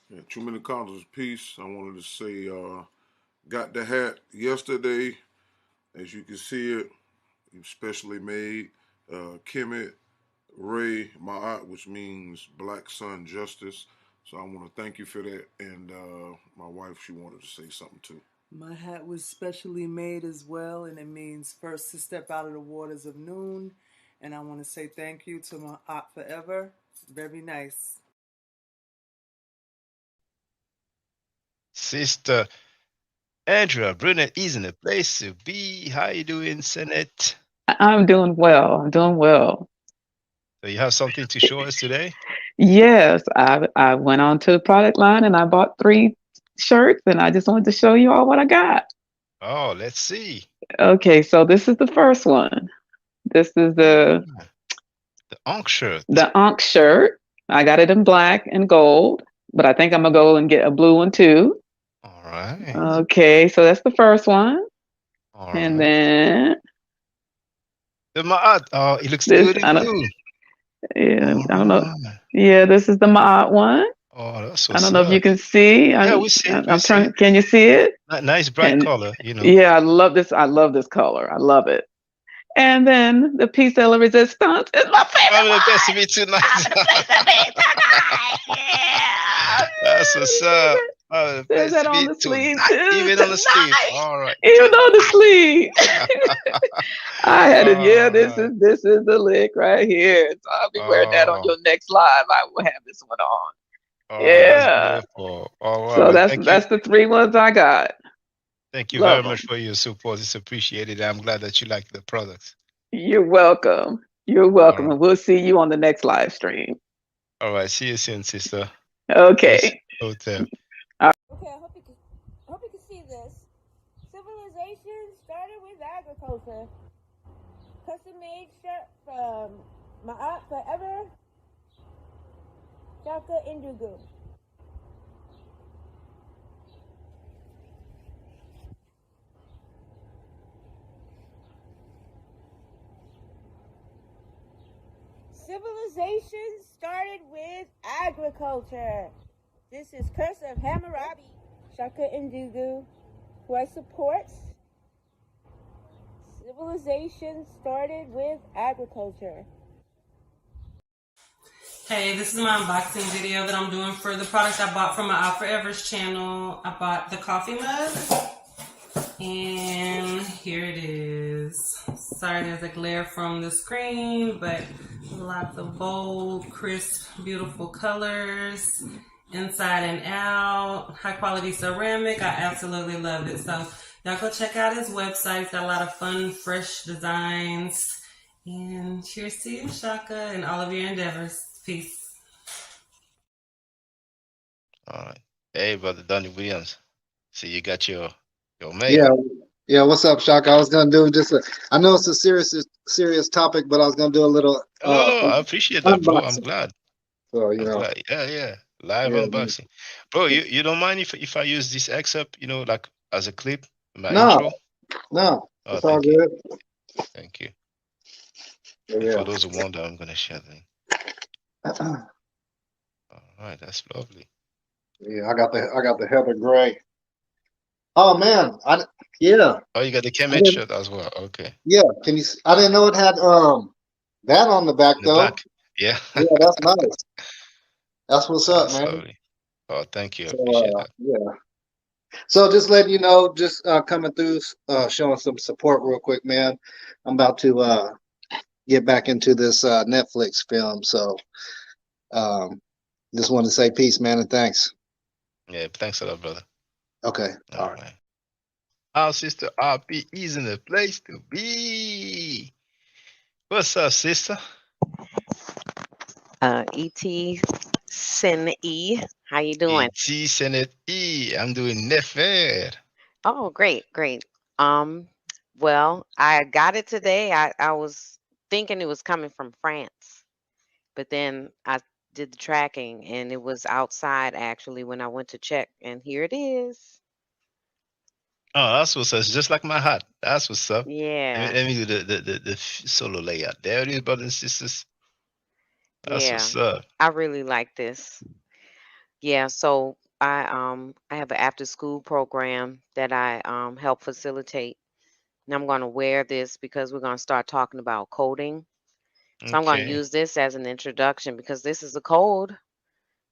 Yeah, too many colors. Peace. I wanted to say, got the hat yesterday. As you can see it, specially made. Kemet Ray Ma'at, which means Black Sun Justice. So I want to thank you for that. And my wife, she wanted to say something too. My hat was specially made as well, and it means first to step out of the waters of noon. And I want to say thank you to my aunt forever. Very nice. Sister Andrea Brunet is in a place to be. How you doing, Senate? I'm doing well. I'm doing well. So you have something to show us today? Yes, I went on to the product line and I bought 3 shirts and I just wanted to show you all what I got. Oh, let's see. Okay, so this is the first one. This is Ah, the Ankh shirt. the Ankh shirt. I got it in black and gold, but I think I'm gonna go and get a blue one too. All right. Okay, so that's the first one. All And right. then The Ma'at. Oh, it looks this good in I don't blue. yeah, All I don't know. right. Yeah, this is the Ma'at one. Oh, that's I what's don't know if you up. can see. Yeah, we see it. We I'm see trying. it. Can you see it? Nice bright And color, you know. yeah, I love this. I love this color. I love it. And then the piece de la resistance is my favorite I'm the best to one. me I'm tonight. the place to be tonight. Yeah. That's what's up. Oh, the There's best that to on be the sleeve tonight. too. Even on the sleeve. Tonight. All right. Even on the Tonight. sleeve. I had it. Yeah, All right. this is the lick right here. So I'll be wearing that on Oh, your next live. I will have this one on. all right. That's Yeah. beautiful. All right. So Well, that's the 3 ones I got. thank you very Love much them. for your support. It's appreciated. I'm glad that you like the products. You're welcome. You're All welcome. right. And we'll see you on the next live stream. All right. See you soon, sister. Peace. Okay. Hotel. Okay, I hope you can see this. Civilization started with agriculture. Custom made shirt from my aunt forever, Shaka Indugu. Civilization started with agriculture. This is Curse of Hammurabi, Shaka Indugu, who I support. Civilization started with agriculture. Hey, this is my unboxing video that I'm doing for the product I bought from my Out Forever's channel. I bought the coffee mug, and here it is. Sorry there's a glare from the screen, but lots of bold, crisp, beautiful colors, inside and out, high quality ceramic. I absolutely love it. So y'all go check out his website. It's got a lot of fun, fresh designs. And cheers to you, Shaka, and all of your endeavors. Peace. All right. Hey, brother Donnie Williams. See, you got your Yeah, makeup. yeah. What's up, Shock? I was gonna do just I know it's a serious topic, but I was gonna do a little No, no, I appreciate that, bro. I'm unboxing. glad. So I'm glad. Yeah, yeah. Live yeah. unboxing. Bro, you don't mind if I use this excerpt, like as a clip, my No, intro? no, Oh, it's all thank you. good. Thank you. Yeah, And for those who wonder, I'm gonna share the link. yeah. All right, that's lovely. I got the Heather Gray. Oh man, yeah, Oh, you got the I Kemet didn't, shirt as well. Okay. yeah. I didn't know it had that on the back In the though. back. Yeah. Yeah, that's nice. That's what's up, That's man. lovely. Oh, thank you. I So appreciate that. yeah. So just letting you know, just coming through, showing some support real quick, man. I'm about to get back into this Netflix film. So um, just wanted to say peace, man, and thanks. Yeah, thanks a lot, brother. Okay. All All right. right. Our sister RP is in the place to be. What's up, sister? Et Sin E. How you doing? E.T. Senate E. I'm doing Nefer. Oh, great, great. Well, I got it today. I was thinking it was coming from France, but then I did the tracking and it was outside actually when I went to check, and here it is. Oh, that's what's up. It's just like my hat. That's what's up. Yeah, Let me do the solo layout. There it is, brothers and sisters. That's yeah. what's up. I really like this. Yeah, so I have an after school program that I help facilitate. And I'm going to wear this because we're going to start talking about coding. So I'm going to Okay. use this as an introduction because this is a code.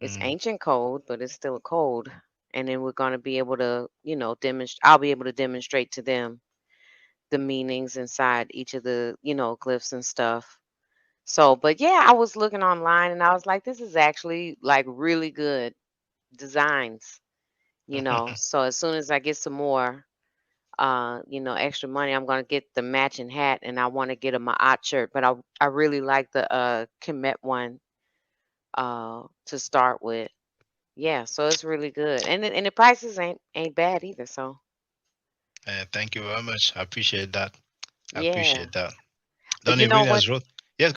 It's Mm. ancient code, but it's still a code. And then we're going to be able to, demonstrate. I'll be able to demonstrate to them the meanings inside each of the, glyphs and stuff. So, but yeah, I was looking online and I was like, this is actually like really good designs, So as soon as I get some more, extra money, I'm gonna get the matching hat and I want to get a Ma'at shirt. But I really like the Kemet one to start with. Yeah, so it's really good. And the prices ain't bad either. So Thank you very much. I appreciate that. I yeah. appreciate that. You Donnie know what? Williams wrote. Yes.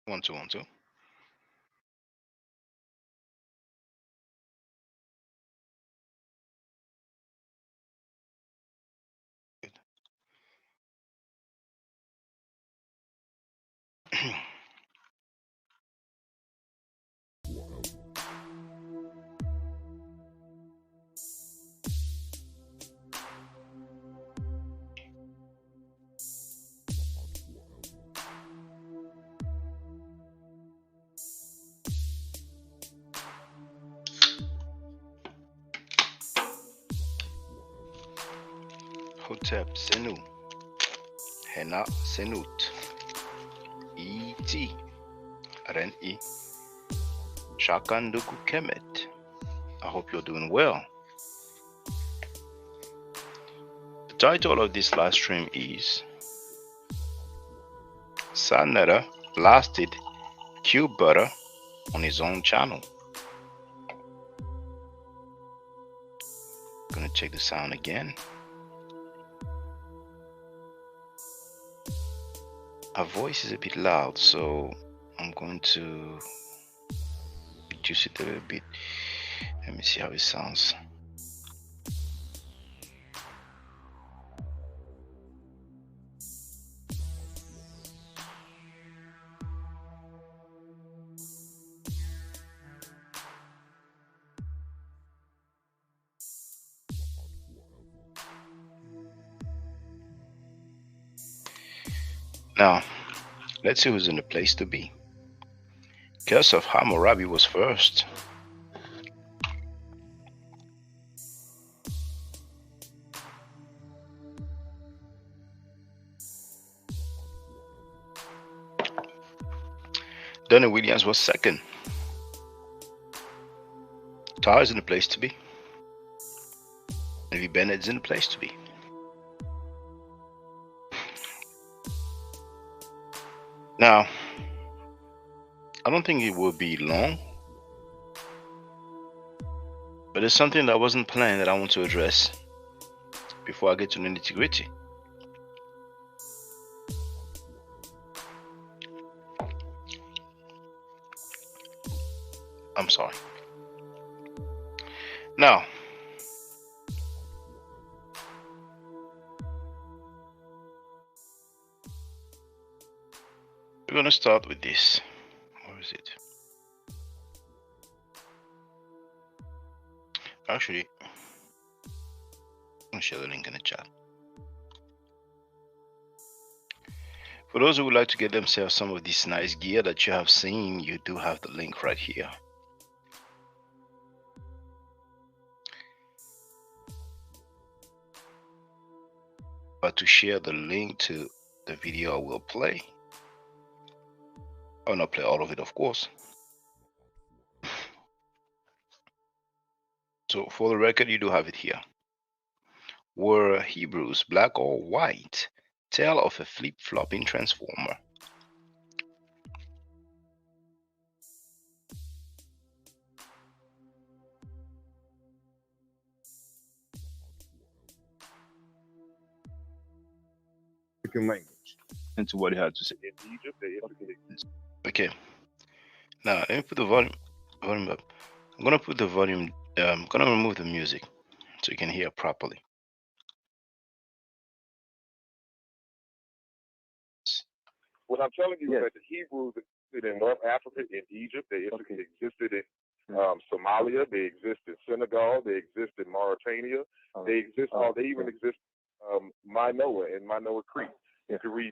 One, two, one, two. Hotep Senu. Hena Senut. E.T. Ren-I. Shakanduku Kemet. I hope you're doing well. The title of this live stream is Sanetta blasted QueButter on his own channel. Gonna check the sound again. Our voice is a bit loud, so I'm going to reduce it a little bit. Let me see how it sounds. Now, let's see who's in the place to be. Curse of Hammurabi was first. Donnie Williams was second. Tar is in the place to be. Lee Bennett's in the place to be. Now, I don't think it will be long, but there's something that wasn't planned that I want to address before I get to the nitty-gritty. I'm sorry. Now, we're going to start with this. Where is it? Actually, I'm going to share the link in the chat. For those who would like to get themselves some of this nice gear that you have seen, you do have the link right here. But to share the link to the video I will play, I'll not play all of it, of course. So for the record, you do have it here. Were Hebrews black or white? Tale of a flip-flopping transformer. Language into what he had to say. In Egypt, Okay. Now let me put the volume up. I'm gonna put the volume. I'm gonna remove the music so you can hear properly. What I'm telling you is that the Hebrews existed in North Africa, in Egypt. They existed in Somalia. They exist in Senegal. They exist in Mauritania. They exist. They even exist Minoa in Minoa Creek. You can read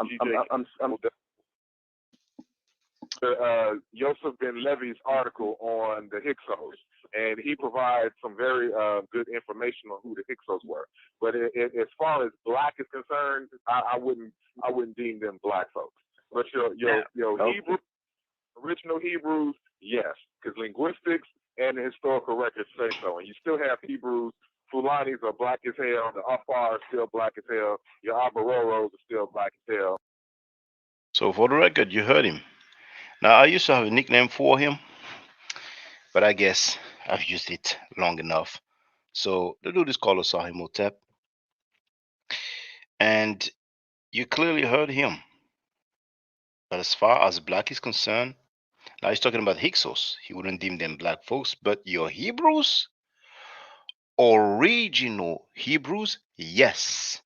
Yosef Ben Levi's article on the Hyksos, and he provides some very good information on who the Hyksos were. But as far as black is concerned, I wouldn't deem them black folks. But your Hebrew, original Hebrews, yes, because linguistics and the historical records say so. And you still have Hebrews. Fulanis are black as hell. The Afar are still black as hell. Your Abaroros are still black as hell. So for the record, you heard him. Now I used to have a nickname for him, but I guess I've used it long enough. So the dude is called Osahimotep, and you clearly heard him. But as far as black is concerned, now he's talking about Hyksos. He wouldn't deem them black folks, but your Hebrews, original Hebrews, yes.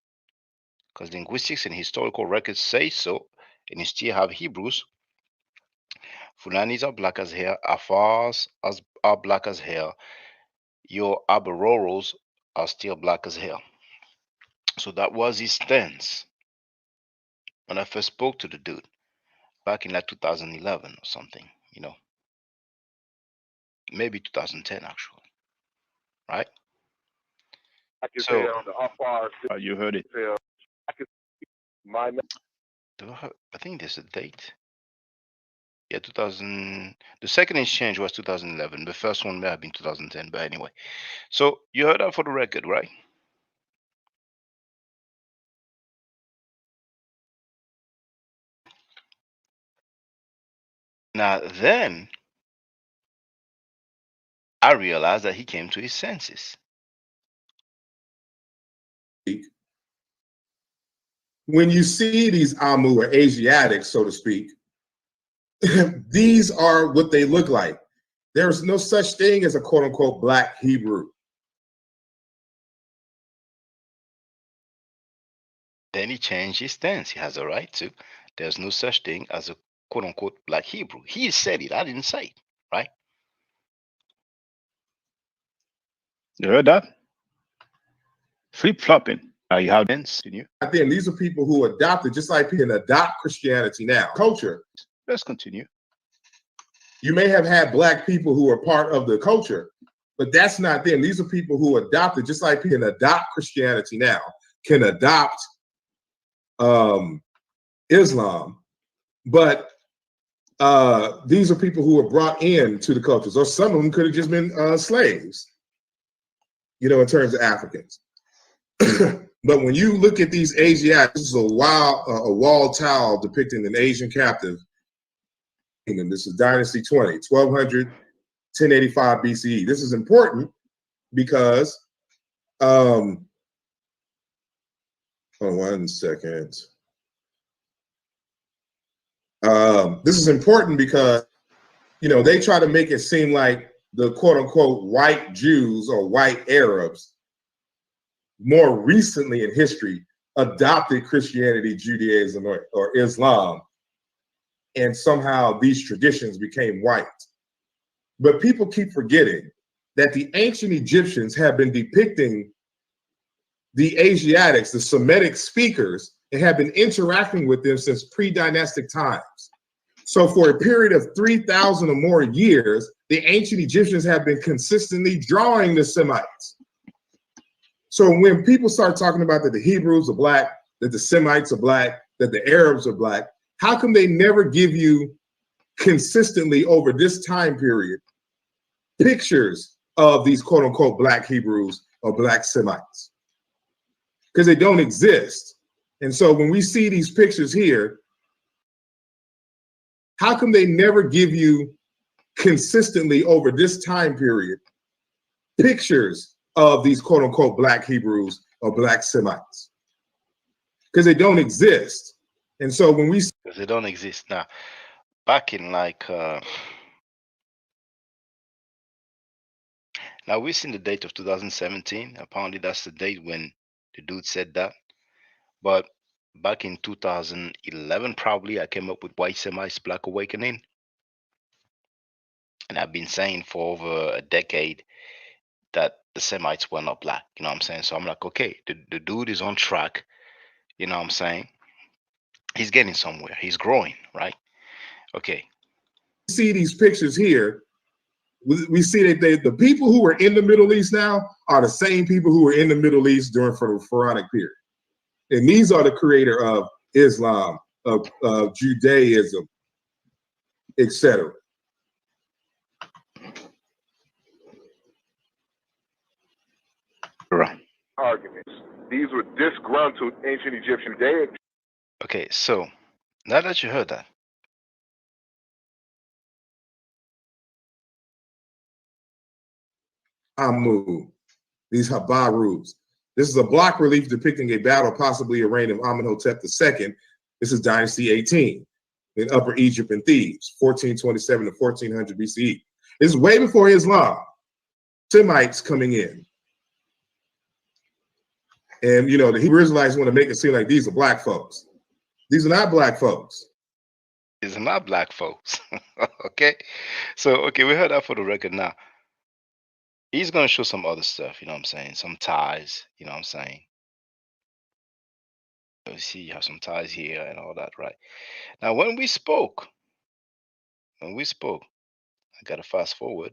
Because linguistics and historical records say so, and you still have Hebrews. Fulanis are black as hell, Afars are black as hell, your Abaroros are still black as hell. So that was his stance when I first spoke to the dude back in like 2011 or something, maybe 2010 actually, right? So You heard it. I think there's a date. Yeah, 2000. The second exchange was 2011. The first one may have been 2010, but anyway. So you heard that for the record, right? Now then, I realized that he came to his senses. When you see these Amu or Asiatics, so to speak, these are what they look like. There's no such thing as a quote unquote black Hebrew. Then he changed his stance. He has a right to. There's no such thing as a quote unquote black Hebrew. He said it. I didn't say it, right? You heard that? Flip flopping. You have continue. Then these are people who adopted, just like people adopt Christianity now. Culture. Let's continue. You may have had black people who are part of the culture, but that's not them. These are people who adopted, just like people can adopt Christianity now, can adopt Islam, but these are people who were brought into the cultures, or some of them could have just been slaves, in terms of Africans. But when you look at these Asiatics, this is a wall tile depicting an Asian captive. And this is Dynasty 20, 1200, 1085 BCE. This is important because, hold on 1 second. This is important because, they try to make it seem like the quote unquote white Jews or white Arabs more recently in history adopted Christianity, Judaism, or Islam, and somehow these traditions became white. But people keep forgetting that the ancient Egyptians have been depicting the Asiatics, the Semitic speakers, and have been interacting with them since pre-dynastic times. So for a period of 3,000 or more years, the ancient Egyptians have been consistently drawing the Semites. So when people start talking about that the Hebrews are black, that the Semites are black, that the Arabs are black, how come they never give you consistently over this time period pictures of these quote unquote black Hebrews or black Semites? Because they don't exist. And so when we see these pictures here, how come they never give you consistently over this time period pictures of these quote unquote black Hebrews or black Semites? Because they don't exist. And so when we see, because they don't exist now. Back in like now we've seen the date of 2017. Apparently that's the date when the dude said that. But back in 2011, probably I came up with White Semites Black Awakening. And I've been saying for over a decade that the Semites were not black. You know what I'm saying? So I'm like, okay, the dude is on track. You know what I'm saying? He's getting somewhere. He's growing, right? Okay. see these pictures here, we see that the people who are in the Middle East now are the same people who were in the Middle East during the Pharaonic period. And these are the creator of Islam, of Judaism, etc. Right. Arguments. These were disgruntled ancient Egyptian deities. Okay, so now that you heard that, Amu, these Habarus. This is a block relief depicting a battle, possibly a reign of Amenhotep II. This is Dynasty 18 in Upper Egypt and Thebes, 1427 to 1400 BCE. This is way before Islam. Semites coming in. And, you know, the Hebrew Israelites want to make it seem like these are black folks. These are not black folks. these are not black folks. Okay, so okay, we heard that for the record. Now he's gonna show some other stuff. You know what I'm saying? Some ties. You know what I'm saying? You see, you have some ties here and all that, right? Now, when we spoke, I gotta fast forward.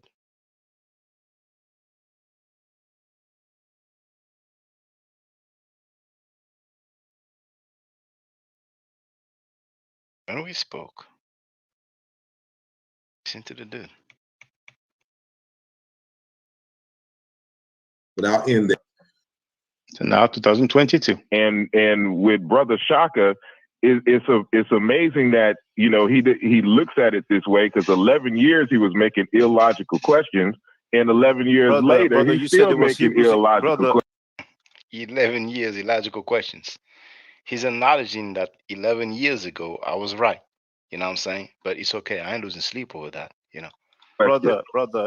When we spoke, listen to the dude. Without end there. So now 2022. And with Brother Shaka, it's amazing that, you know, he looks at it this way, because 11 years he was making illogical questions, and 11 years later he's still making illogical questions. 11 years, illogical questions. He's acknowledging that 11 years ago I was right. You know what I'm saying? But it's okay. I ain't losing sleep over that. You know. Brother,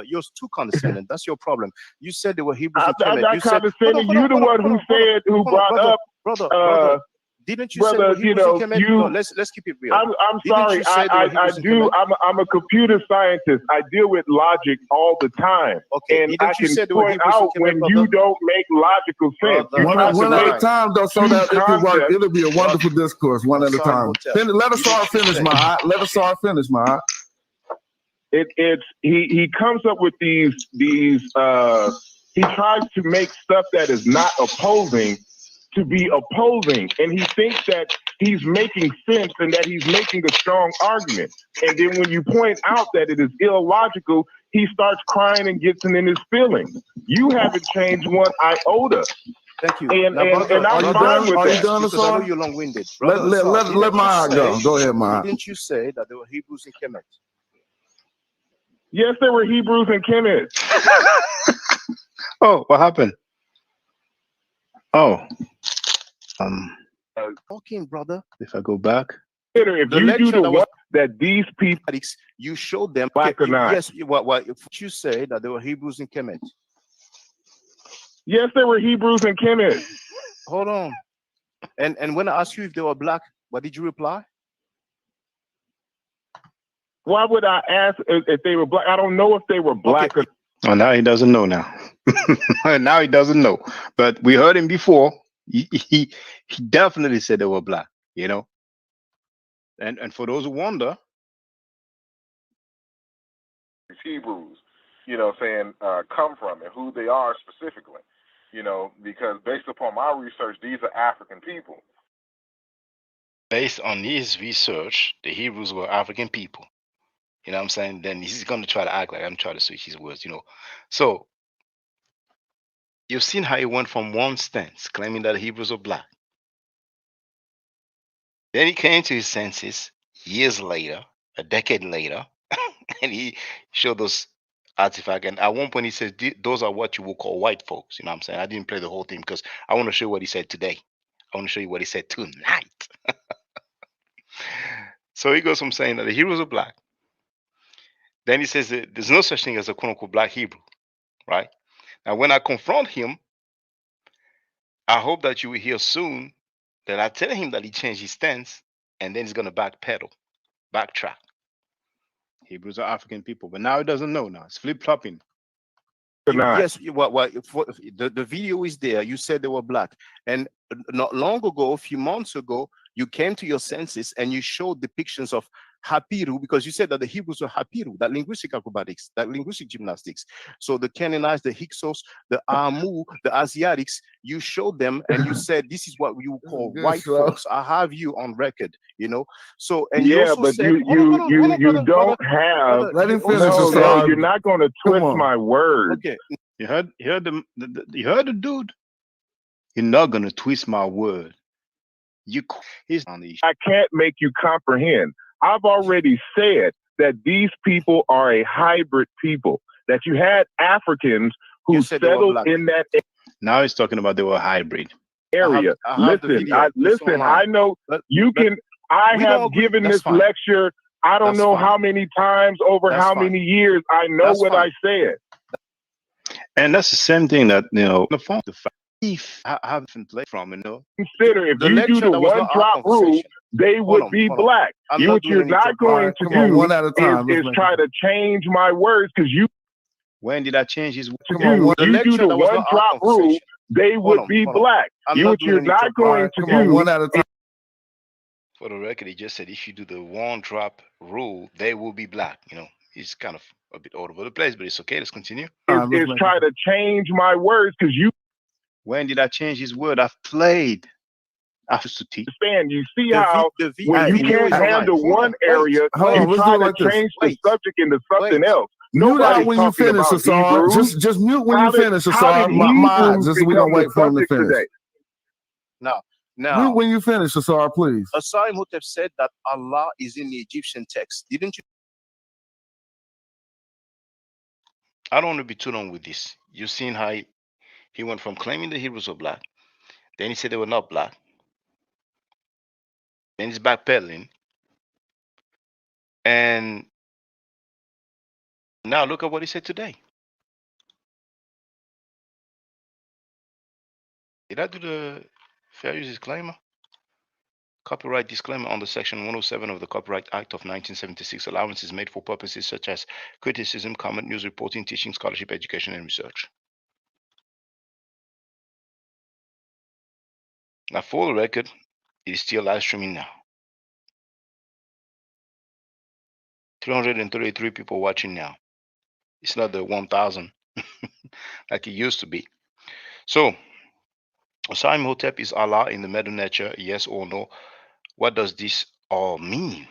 you're too condescending. That's your problem. You said they were Hebrews and Kemet. I'm not condescending. You're the one who brought up. Brother. Didn't you say they were Hebrews and Kemet? No, let's keep it real. I'm sorry. I do. I'm a computer scientist. I deal with logic all the time. Okay. And I can point out when you don't make logical sense. One at a time, though, so that it can work. It'll be a wonderful discourse. One at a time. Let us all finish, my. Let us all finish, my. He comes up with these he tries to make stuff that is not opposing to be opposing, and he thinks that he's making sense and that he's making a strong argument. And then when you point out that it is illogical, he starts crying and gets in his feelings. You haven't changed one iota. Thank you. And I'm fine with that. Are you done, because I know you're long-winded. Let my go. Go ahead, my. Didn't you say that they were Hebrews and Kemet? Yes, there were Hebrews and Kemet. Oh, what happened? Oh, talking, brother. If I go back, If you do the that these people, you showed them, black or not. Yes, what you say that they were Hebrews in Kemet. Yes, there were Hebrews in Kemet. Hold on. And when I asked you if they were black, what did you reply? Why would I ask if they were black? I don't know if they were black or. Oh, now he doesn't know now. Now he doesn't know. But we heard him before. He definitely said they were black, you know. And for those who wonder, Hebrews, saying come from and who they are specifically, because based upon my research, these are African people. Based on his research, the Hebrews were African people. You know what I'm saying? Then he's going to try to act like I'm trying to switch his words, So you've seen how he went from one stance, claiming that the Hebrews are black. Then he came to his senses years later, a decade later, and he showed those artifacts. And at one point he says, those are what you will call white folks. You know what I'm saying? I didn't play the whole thing because I want to show you what he said today. I want to show you what he said tonight. So he goes from saying that the Hebrews are black. Then he says that there's no such thing as a quote unquote black Hebrew, right? Now, when I confront him, I hope that you will hear soon that I tell him that he changed his stance and then he's going to backtrack. Hebrews are African people, but now he doesn't know now. It's flip-flopping. Yes, the video is there. You said they were black. And not long ago, a few months ago, you came to your senses and you showed depictions of Hapiru, because you said that the Hebrews were Hapiru, that linguistic acrobatics, that linguistic gymnastics. So the Canaanites, the Hyksos, the Amu, the Asiatics, you showed them and you said this is what you call white folks. I have you on record, So and you also but said, you don't have. Let him finish. No, you're not going to twist my words. Okay, you heard the dude. You're not gonna twist my word. I can't make you comprehend. I've already said that these people are a hybrid people. That you had Africans who settled in that. Now he's talking about they were hybrid area. Listen. I know you can. I have given this lecture. I don't know how many times over how many years. I know what I said. And that's the same thing that the phone. I haven't played from, Consider if you do the one drop rule, they would be black. What you're not going to do one at a time. is try to change my words because you. When did I change his? You do the one drop rule, they would be black. What you're not going to do. One at a time. For the record, he just said if you do the one drop rule, they will be black. He's kind of a bit all over the place, but it's okay. Let's continue. Is try to change my words because you. When did I change his word? I've played. I used to teach. You see how when you can't handle one area, you try to change the subject into something else. Mute out when you finish, Asar. Just mute when you finish, Asar. We're gonna wait for him to finish. Now, mute when you finish, Asar, please. Asar Imhotep said that Allah is in the Egyptian text, didn't you? I don't want to be too long with this. You've seen how he went from claiming the Hebrews were black, then he said they were not black, then he's backpedaling, and now look at what he said today. Did I do the fair use disclaimer? Copyright disclaimer under Section 107 of the Copyright Act of 1976. Allowance is made for purposes such as criticism, comment, news reporting, teaching, scholarship, education, and research. Now, for the record, it is still live streaming now. 333 people watching now. It's not the 1,000 like it used to be. So, Osai Imhotep is Allah in the Medu nature, yes or no? What does this all mean?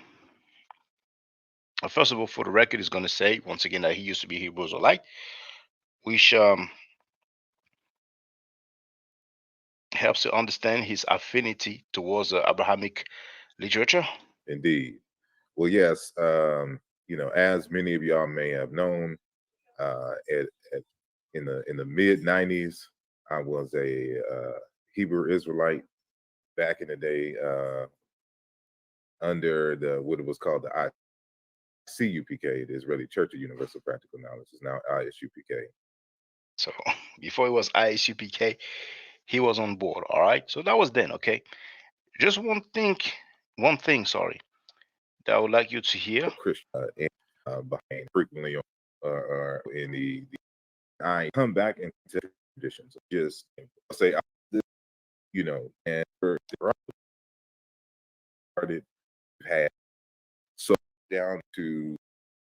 First of all, for the record, is going to say once again that he used to be Hebrew Israelite, which helps to understand his affinity towards Abrahamic literature. Indeed. Well, yes. As many of y'all may have known, in the mid '90s, I was a Hebrew Israelite. Back in the day, under what it was called the ICUPK, the Israeli Church of Universal Practical Knowledge. Is now ISUPK. So before it was ISUPK, he was on board. All right. So that was then. Okay. Just one thing, sorry, that I would like you to hear. Christian behind frequently in the I come back into traditions. Just say, you know, and for started had so down to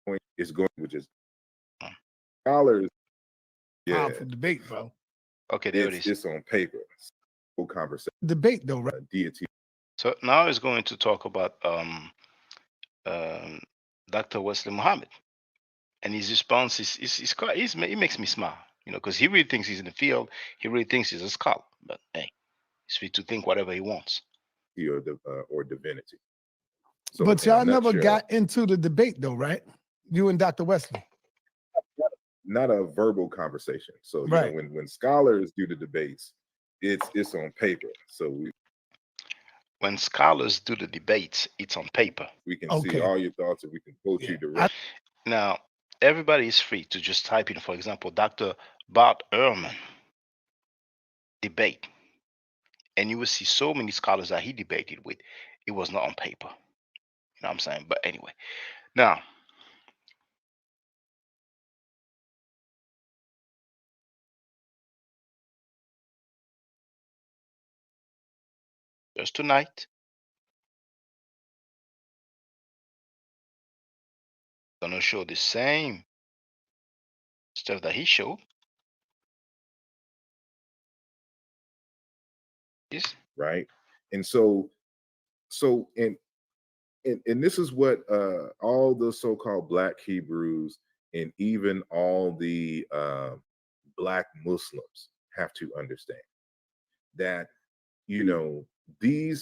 point is going with just scholars. Yeah, for debate, bro. Okay, there it is. It's on paper. Full conversation. Debate though, right? Deity. So now he's going to talk about Dr. Wesley Muhammad, and his response is quite. It makes me smile, you know, because he really thinks he's in the field. He really thinks he's a scholar. But hey, he's free to think whatever he wants. Or divinity. So but y'all never got into the debate though, right? You and Dr. Wesley. Not a verbal conversation. So you know, when scholars do the debates, it's on paper. So when scholars do the debates, it's on paper. We can see all your thoughts and we can quote you directly. Now, everybody is free to just type in, for example, Dr. Bart Ehrman debate. And you will see so many scholars that he debated with. It was not on paper. You know what I'm saying? But anyway, now, just tonight, I'm gonna show the same stuff that he showed. Yes. Right. And so and this is what all the so-called Black Hebrews and even all the Black Muslims have to understand, that you know the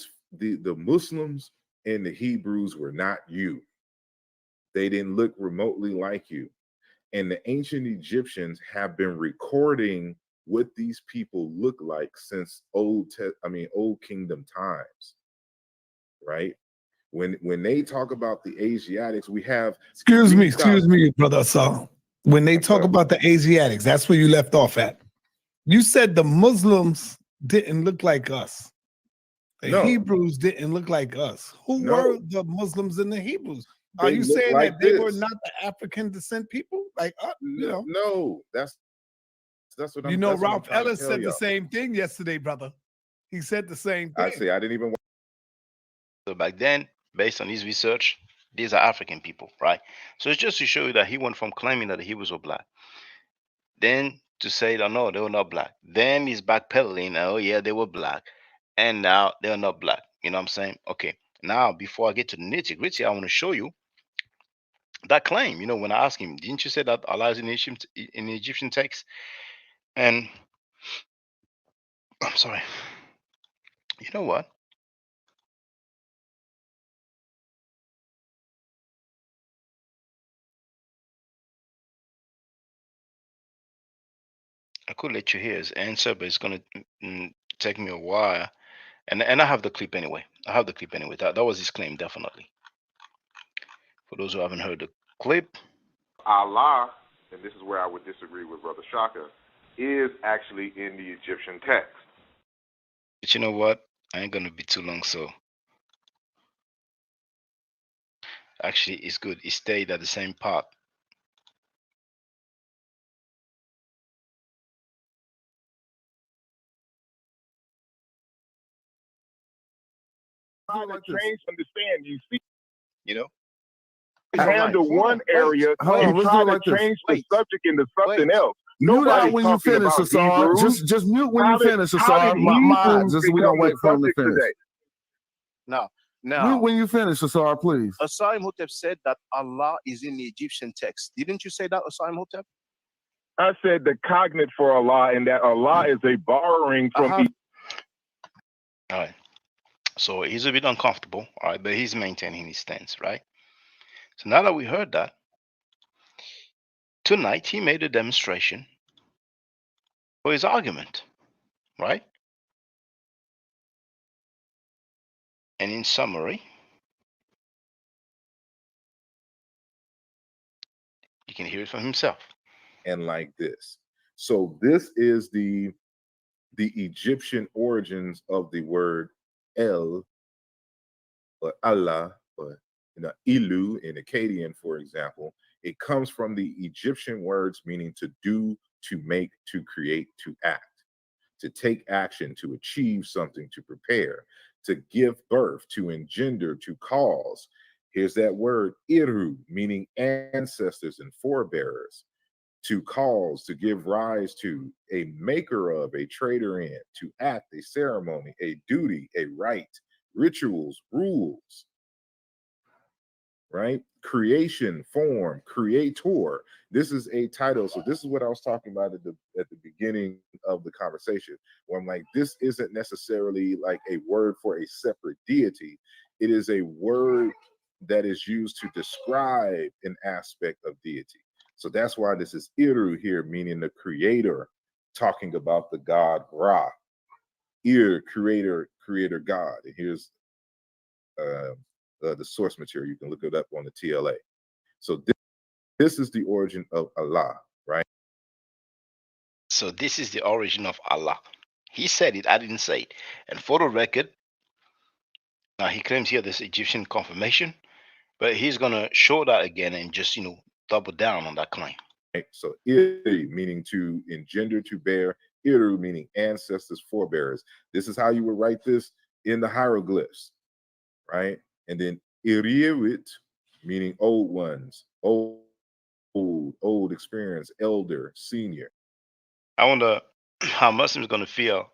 Muslims and the Hebrews were not you. They didn't look remotely like you. And the ancient Egyptians have been recording what these people look like since Old Kingdom times, right? When they talk about the Asiatics, we have excuse me, brother Saul. When they talk about the Asiatics, that's where you left off at. You said the Muslims didn't look like us. The Hebrews didn't look like us. Who were the Muslims and the Hebrews? Are you saying that they were not the African descent people like us? You know? No, that's what I'm. You know, Ralph Ellis said the same thing yesterday, brother. He said the same thing. I say I didn't even. So back then, based on his research, these are African people, right? So it's just to show you that he went from claiming that the Hebrews were black, then to say that no, they were not black. Then he's backpedaling. Oh yeah, they were black, and now they're not black. You know what I'm saying? Okay. Now, before I get to the nitty gritty, I want to show you that claim. You know, when I asked him, didn't you say that Allah is in the Egyptian text? And I'm sorry. You know what? I could let you hear his answer, but it's gonna take me a while. And I have the clip anyway. That was his claim, definitely. For those who haven't heard the clip, Allah, and this is where I would disagree with Brother Shaka, is actually in the Egyptian text. But you know what? I ain't gonna be too long, so actually it's good. It stayed at the same part. Change, understand, you see. You know? Handle one area, you try to change the subject into something else. Mute out when you finish, Asar. Just mute when you finish, Asar. Just we don't wait for him to finish. Now, mute when you finish, Asar, please. Asar Imhotep said that Allah is in the Egyptian text. Didn't you say that, Asar Imhotep? I said the cognate for Allah, and that Allah is a borrowing from. All right. So he's a bit uncomfortable, all right, but he's maintaining his stance, right? So now that we heard that, tonight he made a demonstration for his argument, right? And in summary, can hear it from himself. And like this. So this is the Egyptian origins of the word El or Allah or Ilu in Akkadian, for example. It comes from the Egyptian words meaning to do, to make, to create, to act, to take action, to achieve something, to prepare, to give birth, to engender, to cause. Here's that word Iru, meaning ancestors and forebearers. To cause, to give rise to, a maker of, a trader in, to act, a ceremony, a duty, a rite, rituals, rules, right? Creation, form, creator. This is a title. So this is what I was talking about at the beginning of the conversation, where I'm like, this isn't necessarily like a word for a separate deity. It is a word that is used to describe an aspect of deity. So that's why this is Iru here, meaning the creator, talking about the god Ra. Ir, creator God. And here's the source material. You can look it up on the TLA. So this is the origin of Allah, right? So this is the origin of Allah. He said it, I didn't say it. And for the record, now he claims here this Egyptian confirmation, but he's gonna show that again and just double down on that claim. Right? So Iri meaning to engender, to bear, Iru meaning ancestors, forebearers. This is how you would write this in the hieroglyphs, right? And then Iriwit meaning old ones, old experience, elder, senior. I wonder how Muslims are gonna feel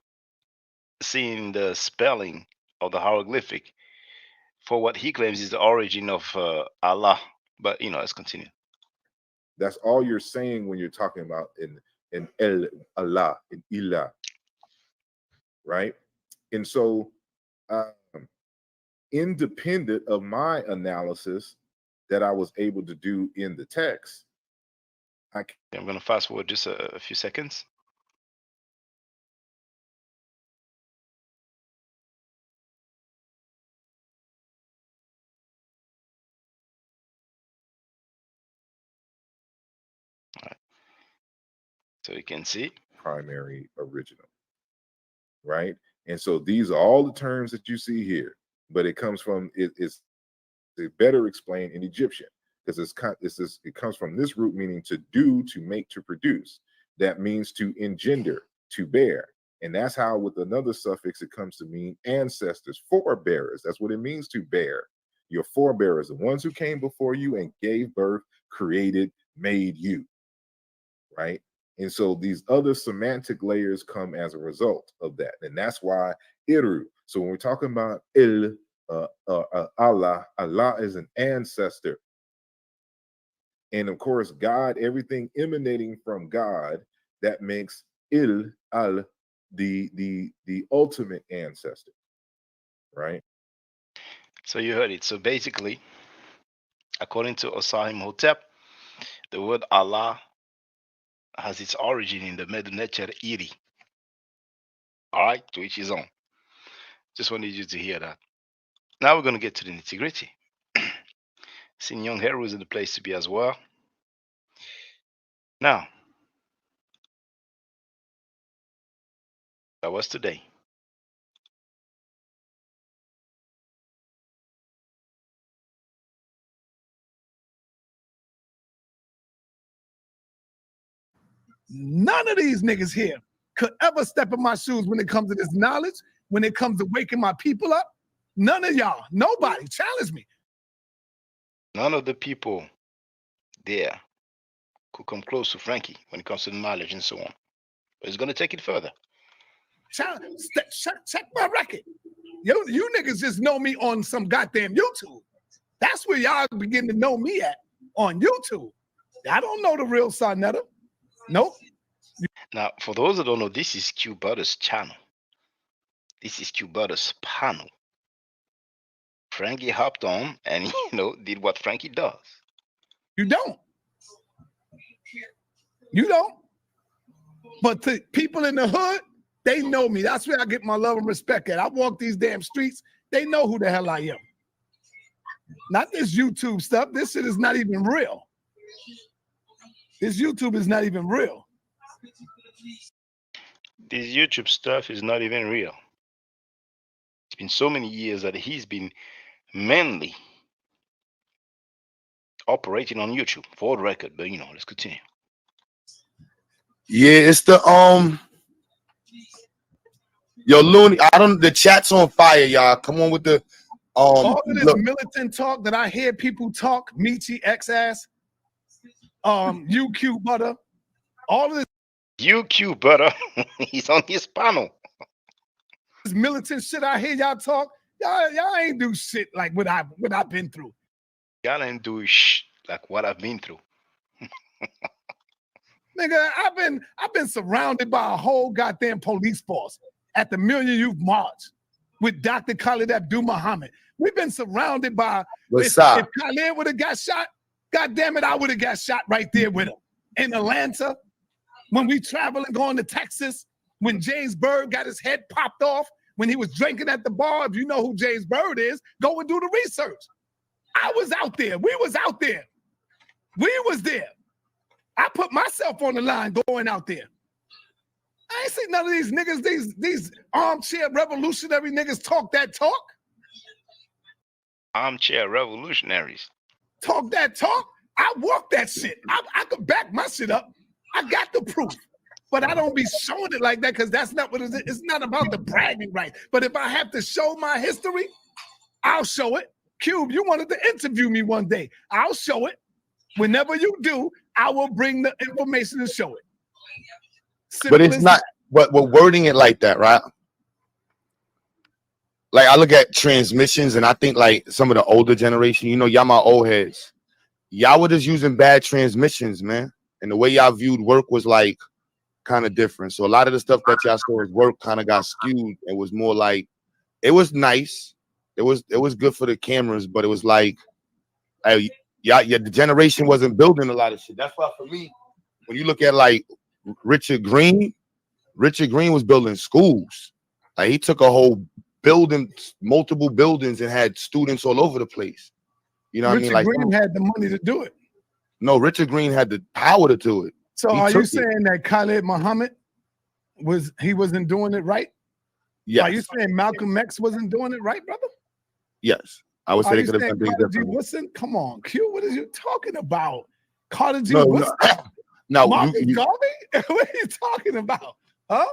seeing the spelling of the hieroglyphic for what he claims is the origin of Allah. But let's continue. That's all you're saying when you're talking about in El Allah, in Ilah, right? And so, independent of my analysis that I was able to do in the text, I'm going to fast forward just a few seconds. All right. So you can see primary original, right? And so these are all the terms that you see here, but it comes from it's better explained in Egyptian because it comes from this root meaning to do, to make, to produce. That means to engender, to bear. And that's how with another suffix it comes to mean ancestors, forebearers. That's what it means to bear. Your forebearers, the ones who came before you and gave birth, created, made you, right? And so these other semantic layers come as a result of that. And that's why Iru. So when we're talking about Allah, Allah is an ancestor. And of course, God, everything emanating from God, that makes Al the ultimate ancestor, right? So you heard it. So basically, according to Osahim Hotep, the word Allah has its origin in the Middle Nature Iri. All right, to each his own. Just wanted you to hear that. Now we're going to get to the nitty-gritty. Seeing young Heru is in the place to be as well. Now, that was today. None of these niggas here could ever step in my shoes when it comes to this knowledge, when it comes to waking my people up. None of y'all, nobody, challenge me. None of the people there could come close to Frankie when it comes to the knowledge and so on. But it's going to take it further. Check my record. You niggas just know me on some goddamn YouTube. That's where y'all begin to know me at, on YouTube. I don't know the real Sarnetta. Nope. Now, for those that don't know, this is QueButter's channel. This is QueButter's panel. Frankie hopped on and, did what Frankie does. You don't. You don't. But to people in the hood, they know me. That's where I get my love and respect at. I walk these damn streets. They know who the hell I am. Not this YouTube stuff. This shit is not even real. This YouTube is not even real. This YouTube stuff is not even real. It's been so many years that he's been mainly operating on YouTube for the record, but let's continue. Yeah, it's the yo Looney. The chat's on fire, y'all. Come on with the all of this militant talk that I hear people talk, Michi X ass, QueButter, all of this QueButter, he's on his panel. This militant shit I hear y'all talk, y'all ain't do shit like what I've been through. Y'all ain't do like what I've been through. Nigga, I've been surrounded by a whole goddamn police force at the Million Youth March with Dr. Khalid Abdul Muhammad. We've been surrounded by if Khalid would have got shot, God damn it, I would have got shot right there with him. In Atlanta, when we travel and going to Texas, when James Byrd got his head popped off, when he was drinking at the bar. If you know who James Byrd is, go and do the research. I was out there. We was out there. We was there. I put myself on the line going out there. I ain't seen none of these niggas, these armchair revolutionary niggas talk that talk. Armchair revolutionaries. Talk that talk. I walk that shit. I could back my shit up. I got the proof. But I don't be showing it like that because that's not what it is. It's not about the bragging right. But if I have to show my history, I'll show it. Cube, you wanted to interview me one day. I'll show it. Whenever you do, I will bring the information and show it. But it's not, but we're wording it like that, right? Like I look at transmissions and I think like some of the older generation, y'all my old heads. Y'all were just using bad transmissions, man. And the way y'all viewed work was like kind of different. So a lot of the stuff that y'all saw as work kind of got skewed. It was more like, it was nice. It was good for the cameras, but it was like, the generation wasn't building a lot of shit. That's why for me, when you look at like Richard Green was building schools. Like he took a whole building, multiple buildings, and had students all over the place. You know what I mean? Like Green had the money to do it. No, Richard Green had the power to do it. So are you saying that Khalid Muhammad wasn't doing it right? Yes. Are you saying Malcolm X wasn't doing it right, brother? Yes. I would say they could have done things differently. Listen, come on, Q. What are you talking about? Carter G. No, Marcus Garvey? What are you talking about? Huh?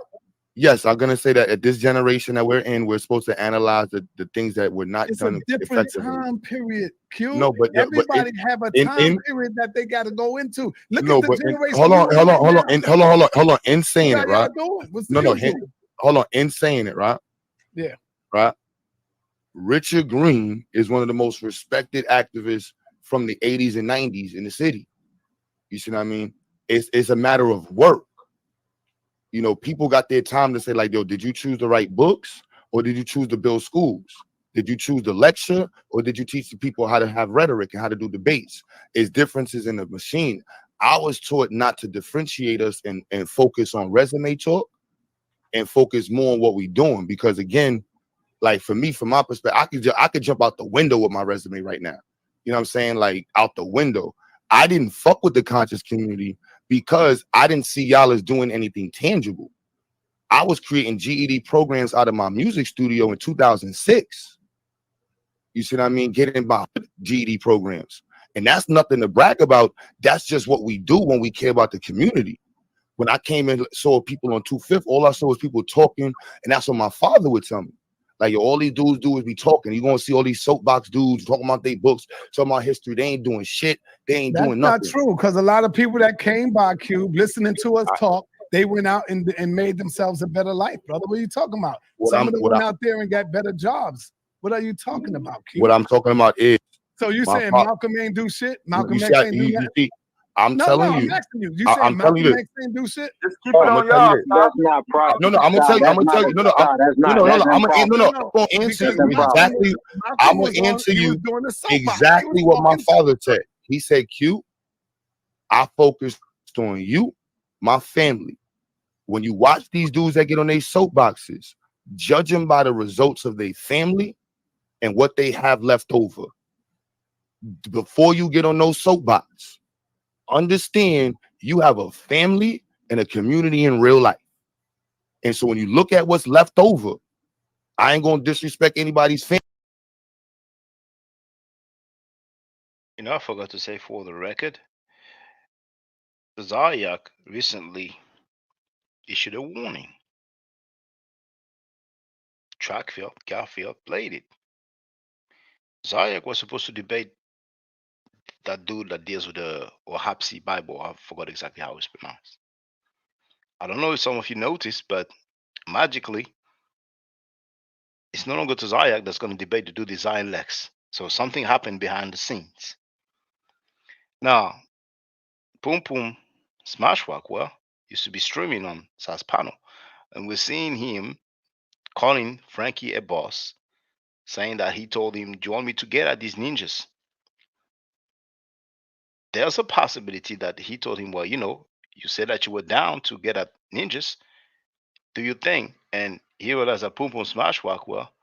Yes, I'm gonna say that at this generation that we're in, we're supposed to analyze the things that were not done effectively. It's a different time period. Q. No, but everybody have a time period that they got to go into. Look at the generation. Hold on. In saying it, right? Hold on. In saying it, right? Yeah. Right. Richard Green is one of the most respected activists from the 80s and 90s in the city. You see what I mean? It's a matter of work. People got their time to say like, yo, did you choose the right books or did you choose to build schools? Did you choose the lecture or did you teach the people how to have rhetoric and how to do debates? It's differences in the machine. I was taught not to differentiate us and focus on resume talk and focus more on what we're doing. Because again, like for me, from my perspective, I could jump out the window with my resume right now. You know what I'm saying? Like out the window. I didn't fuck with the conscious community because I didn't see y'all as doing anything tangible. I was creating GED programs out of my music studio in 2006. You see what I mean? Getting my GED programs. And that's nothing to brag about. That's just what we do when we care about the community. When I came in, saw people on 2/5, all I saw was people talking. And that's what my father would tell me. Like, all these dudes do is be talking. You're going to see all these soapbox dudes talking about their books, talking about history. They ain't doing shit. They ain't doing nothing. That's not true, because a lot of people that came by Cube listening to us talk, they went out and made themselves a better life, brother. What are you talking about? Some of them went out there and got better jobs. What are you talking about, Cube? What I'm talking about is... So you saying Malcolm ain't do shit? Malcolm X ain't do nothing? I'm telling you. I'm asking you. You saying Malcolm X ain't do shit? Just keep it on y'all. That's not proper. No, I'm gonna tell you. I'm gonna tell you. I'm gonna answer you exactly. I'm gonna answer you exactly what my father said. He said, "Q, I focused on you, my family. When you watch these dudes that get on their soapboxes, judge them by the results of their family and what they have left over. Before you get on those soapboxes, understand you have a family and a community in real life. And so when you look at what's left over, I ain't gonna disrespect anybody's family. You know, I forgot to say for the record, Zayak recently issued a warning. Trackfield, Garfield played it. Zayak was supposed to debate that dude that deals with the Wahapsi Bible. I forgot exactly how it's pronounced. I don't know if some of you noticed, but magically, it's no longer Zayak that's going to debate the dude design Lex. So something happened behind the scenes. Now, Pum Pum Smashwalk, well, used to be streaming on Sas panel, and we're seeing him calling Frankie a boss, saying that he told him, "Do you want me to get at these ninjas?" There's a possibility that he told him, "Well, you said that you were down to get at ninjas. Do you think?" And he realized that Pum Pum Smashwalk, well,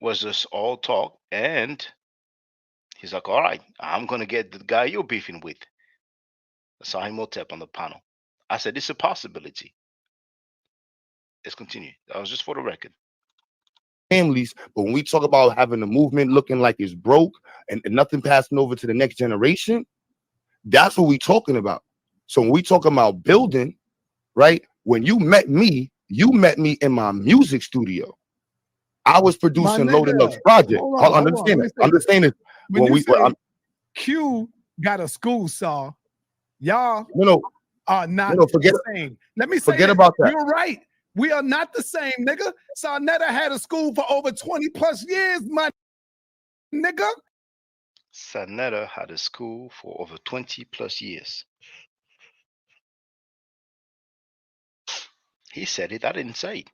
was just all talk, and he's like, "All right, I'm gonna get the guy you're beefing with." I saw him Motep on the panel. I said, "It's a possibility." Let's continue. That was just for the record. Families, but when we talk about having the movement looking like it's broke and nothing passing over to the next generation, that's what we talking about. So when we talking about building, right? When you met me in my music studio. I was producing Loaded Lux project. Understand it. Understand it. When you say Q got a school saw, y'all are not the same. Let me say forget about that. You're right. We are not the same, nigga. Sarnetta had a school for over 20 plus years, my nigga. Sarnetta had a school for over 20 plus years. He said it. I didn't say it.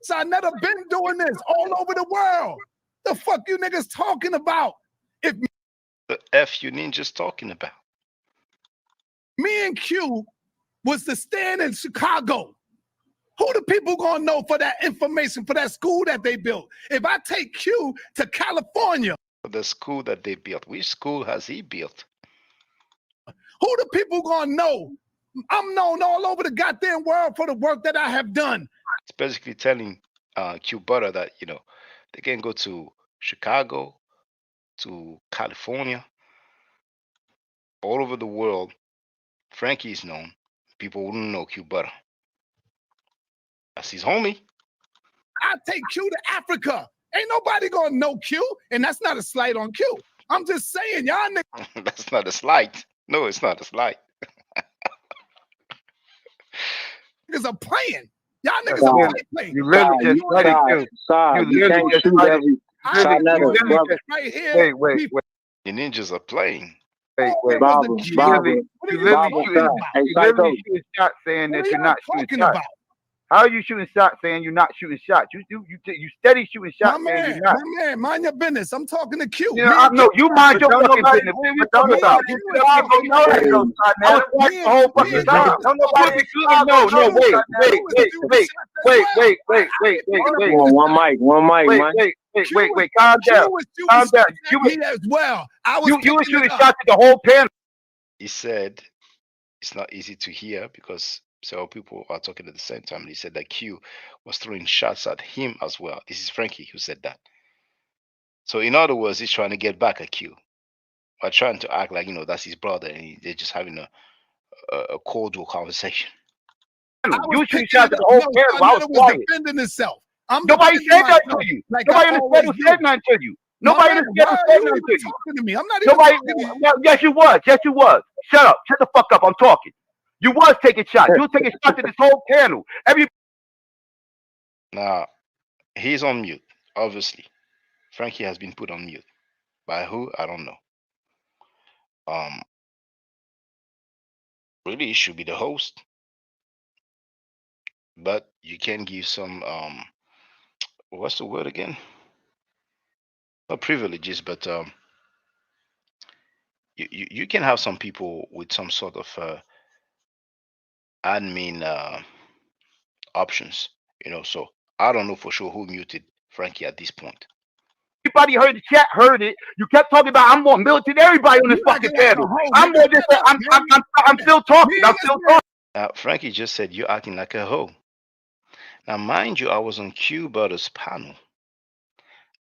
Sarnetta been doing this all over the world. The fuck you niggas talking about? If the F you ninjas talking about? Me and Q was to stand in Chicago. Who the people gonna know for that information, for that school that they built? If I take Q to California. For the school that they built. Which school has he built? Who the people gonna know? I'm known all over the goddamn world for the work that I have done. It's basically telling QueButter that, they can go to Chicago, to California, all over the world. Frankie is known. People wouldn't know QueButter. That's his homie. I take Q to Africa. Ain't nobody gonna know Q, and that's not a slight on Q. I'm just saying, y'all niggas. That's not a slight. No, it's not a slight. Niggas are playing. Y'all niggas are playing. You literally just studied Q. You literally just studied. Right here. Wait. The ninjas are playing. Wait. You literally shooting shots saying that you're not shooting shots. How are you shooting shots saying you're not shooting shots? You steady shooting shots saying you're not. My man, mind your business. I'm talking to Q. No, you mind your fucking business. What are you talking about? You know that goes, I was watching the whole fucking time. No, wait. Wait. Calm down. You as well. You were shooting shots at the whole panel. He said it's not easy to hear because several people are talking at the same time. He said that Q was throwing shots at him as well. This is Frankie who said that. So in other words, he's trying to get back at Q by trying to act like that's his brother, and they're just having a cordial conversation. You shooting shots at the whole panel. I was quiet. Defending itself. Nobody said that to you. Nobody in the panel said nothing to you. Nobody in the panel said nothing to you. To me. I'm not even talking to you. Yes, you was. Shut up. Shut the fuck up. I'm talking. You was taking shots. You were taking shots at this whole panel. Now, he's on mute, obviously. Frankie has been put on mute. By who? I don't know. Really, he should be the host. But you can give some, what's the word again? Not privileges, but you can have some people with some sort of admin options, so I don't know for sure who muted Frankie at this point. Everybody heard the chat, heard it. You kept talking about I'm more militant than everybody on this fucking panel. I'm more just I'm still talking. I'm still talking. Frankie just said you're acting like a hoe. Now, mind you, I was on QueButter's panel.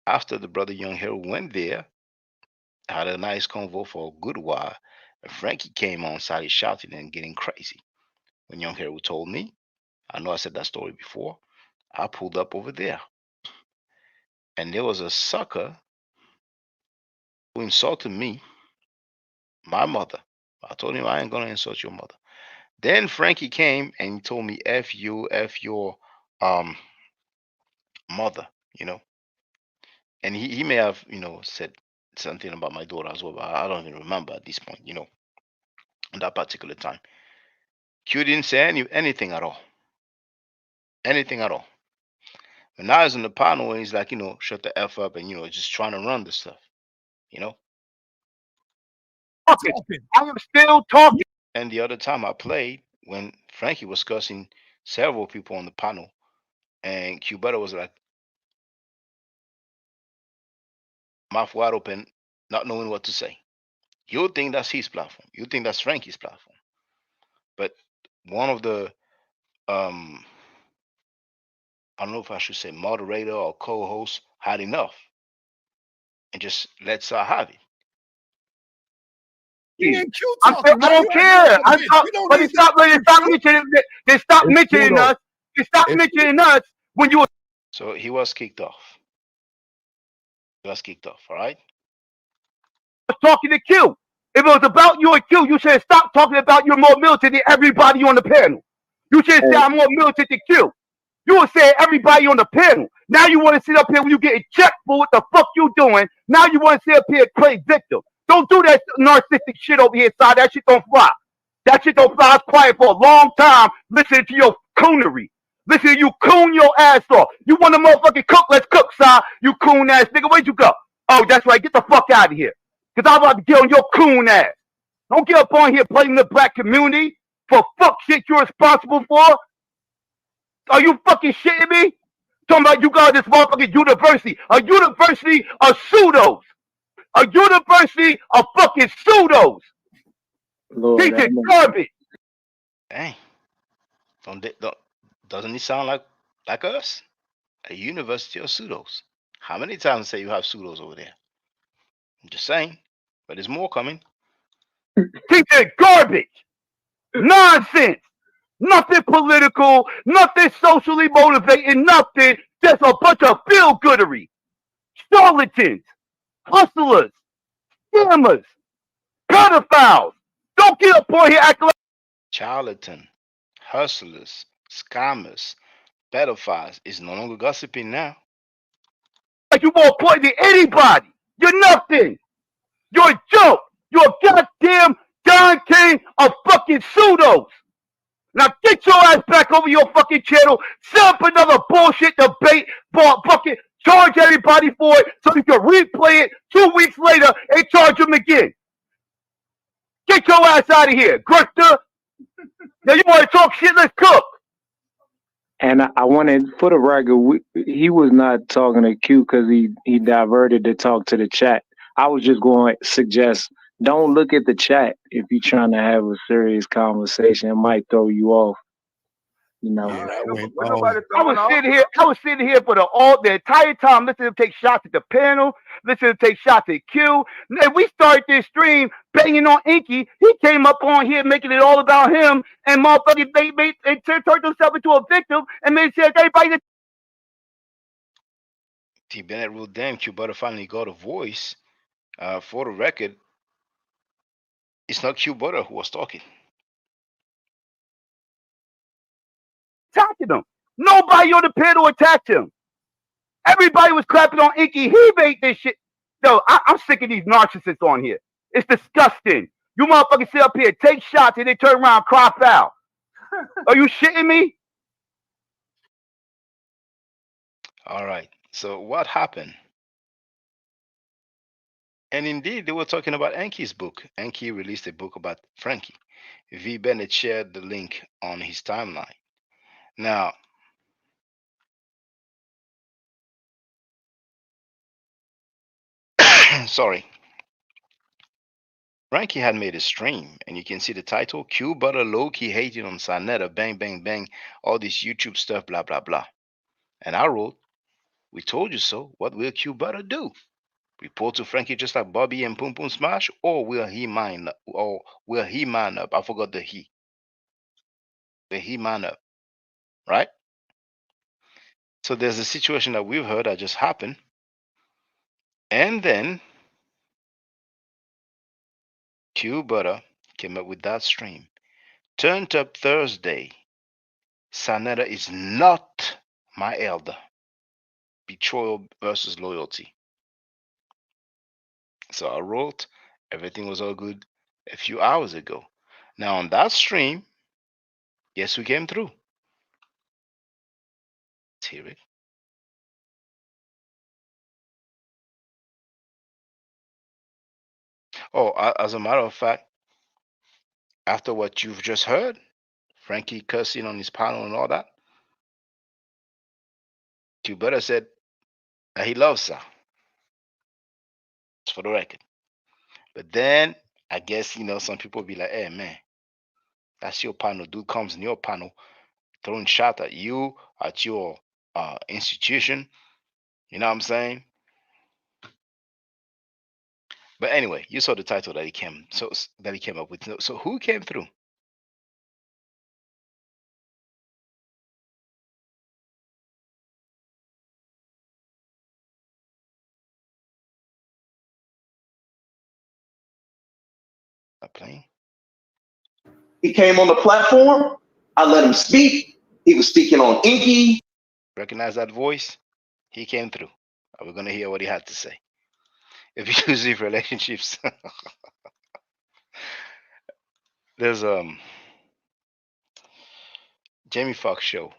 After the brother Young Hero went there, had a nice convo for a good while, and Frankie came on, started shouting and getting crazy. When Young Hero told me, I know I said that story before, I pulled up over there. And there was a sucker who insulted me, my mother. I told him I ain't gonna insult your mother. Then Frankie came and he told me F you, F your mother, you know. And he may have, said something about my daughter as well, but I don't even remember at this point, at that particular time. Q didn't say anything at all. Anything at all. And now he's in the panel and he's like, shut the F up and, just trying to run this stuff, Talking. I am still talking. And the other time I played, when Frankie was cussing several people on the panel, and QueButter was like, mouth wide open, not knowing what to say. You think that's his platform. You think that's Frankie's platform. But one of the, I don't know if I should say moderator or co-host, had enough and just lets her have it. I don't care. But they stop mentioning us. They stop mentioning us when you were. So he was kicked off. He was kicked off, all right? Talking to Q. If it was about you and Q, you should stop talking about you're more militant than everybody on the panel. You should say I'm more militant than Q. You were saying everybody on the panel. Now you want to sit up here when you getting checked for what the fuck you doing. Now you want to sit up here and play victim. Don't do that narcissistic shit over here, side. That shit don't fly. That shit don't fly. I was quiet for a long time listening to your coonery. Listen to you coon your ass off. You want to motherfucking cook? Let's cook, side. You coon ass nigga. Where'd you go? Oh, that's right. Get the fuck out of here. Because I'm about to get on your coon ass. Don't get up on here blaming the black community for fuck shit you're responsible for. Are you fucking shitting me? Talking about you got this motherfucking university. A university of pseudos. A university of fucking pseudos. Piece of garbage. Dang. Doesn't it sound like us? A university of pseudos. How many times say you have pseudos over there? I'm just saying. But there's more coming. Piece of garbage. Nonsense. Nothing political, nothing socially motivating, nothing. Just a bunch of feel-goodery. Charlatans, hustlers, scammers, pedophiles. Don't get up on here acting like Charlatan, hustlers, scammers, pedophiles is no longer gossiping now. you more important than anybody. You're nothing. You're a joke. You're a goddamn Don King of fucking pseudos. Now get your ass back over your fucking channel, set up another bullshit debate, fucking charge everybody for it so you can replay it 2 weeks later and charge them again. Get your ass out of here, grifter. Now you want to talk shit, let's cook. And I wanted, for the record, he was not talking to Q because he diverted to talk to the chat. I was just going to suggest, don't look at the chat if you're trying to have a serious conversation. It might throw you off. You know. Yeah, I was sitting here for the entire time listening to take shots at the panel, listening to take shots at Q. And we started this stream banging on Inky. He came up on here making it all about him, and motherfucking they turned himself into a victim and made sure everybody that T. Bennett ruled damn QueButter finally got a voice. For the record, it's not QueButter who was talking. attacking him. Nobody on the panel attacked him. Everybody was clapping on Inky. He made this shit. Yo, I'm sick of these narcissists on here. It's disgusting. You motherfuckers sit up here, take shots, and then turn around and cry foul. Are you shitting me? All right. So what happened? And indeed, they were talking about Enki's book. Enki released a book about Frankie. V. Bennett shared the link on his timeline. Now, sorry, Frankie had made a stream, and you can see the title: QueButter low key hating on Sanetta, bang bang bang, all this YouTube stuff, blah blah blah. And I wrote, "We told you so. What will QueButter do? Report to Frankie just like Bobby and Poom Poom Smash, or will he man up? Or will he man up? I forgot the he. The he man up, right? So there's a situation that we've heard that just happened, and then QueButter came up with that stream. Turned up Thursday. Sanetta is not my elder. Betrayal versus loyalty. So I wrote, everything was all good a few hours ago. Now on that stream, yes, we came through. Let's hear it. Oh, as a matter of fact, after what you've just heard, Frankie cussing on his panel and all that, QueButter said that he loves her. For the record. But then I guess some people be like, "Hey man, that's your panel. Dude comes in your panel throwing shot at you, at your institution." You know what I'm saying? But anyway, you saw the title that he came up with. So who came through? Not playing. He came on the platform. I let him speak. He was speaking on Inky. Recognize that voice? He came through. We're gonna hear what he had to say. Abusive relationships. There's Jamie Foxx show.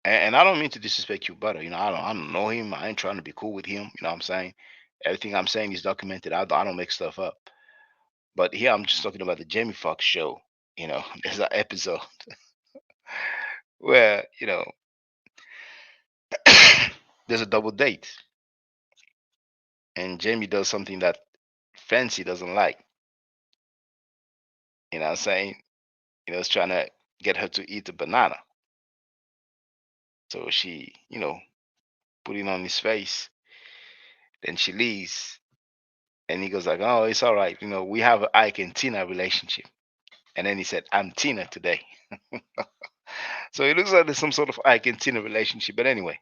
And I don't mean to disrespect QueButter. I don't know him. I ain't trying to be cool with him. You know what I'm saying? Everything I'm saying is documented. I don't make stuff up. But here I'm just talking about the Jamie Foxx show. There's an episode where, there's a double date. And Jamie does something that Fancy doesn't like. You know what I'm saying? He's trying to get her to eat a banana. So she, put it on his face. Then she leaves. And he goes like, "Oh, it's all right. We have an Ike and Tina relationship." And then he said, "I'm Tina today." So it looks like there's some sort of Ike and Tina relationship. But anyway.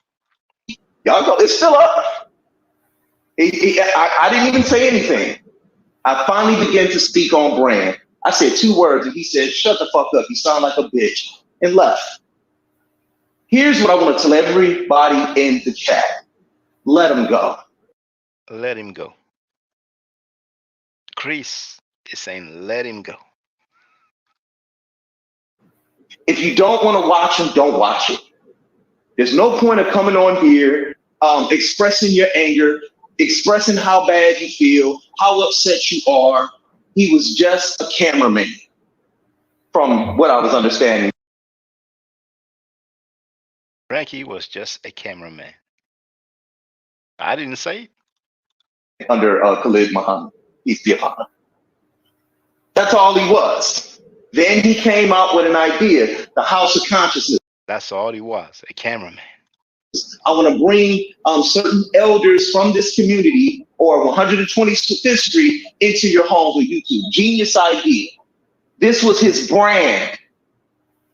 Y'all know it's still up. I didn't even say anything. I finally began to speak on brand. I said 2 words and he said, "Shut the fuck up. You sound like a bitch," and left. Here's what I want to tell everybody in the chat. Let him go. Let him go. Chris is saying, let him go. If you don't want to watch him, don't watch it. There's no point of coming on here, expressing your anger, expressing how bad you feel, how upset you are. He was just a cameraman, from what I was understanding. Frankie was just a cameraman. I didn't say it. Under Khalid Muhammad. Peace be upon him. That's all he was. Then he came out with an idea, the House of Consciousness. That's all he was, a cameraman. I want to bring certain elders from this community or 125th Street into your home with YouTube. Genius idea. This was his brand.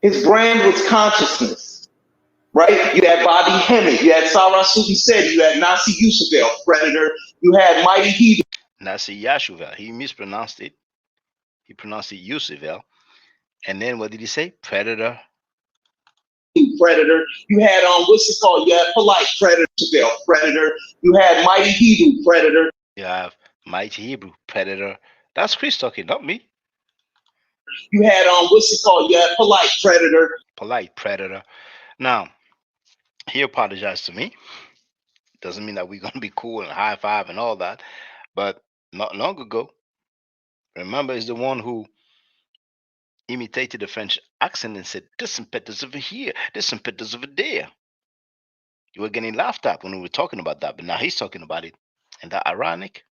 His brand was consciousness, right? You had Bobby Hemmett, you had Sarah Suki said, you had Nasi Yusufel, Predator, you had Mighty Heat. Nasi Yashuvel. He mispronounced it. He pronounced it Yusufel. And then what did he say? Predator. Predator. You had what's it called? You had Polite Predator, Predator. You had Mighty Hebrew Predator. You have Mighty Hebrew Predator. That's Chris talking, not me. You had what's it called? You had Polite Predator. Polite Predator. Now, he apologized to me. Doesn't mean that we're gonna be cool and high five and all that. But not long ago, remember, is the one who imitated the French accent and said, "There's some petters over here, there's some petters over there." You were getting laughed at when we were talking about that, but now he's talking about it. And that ironic?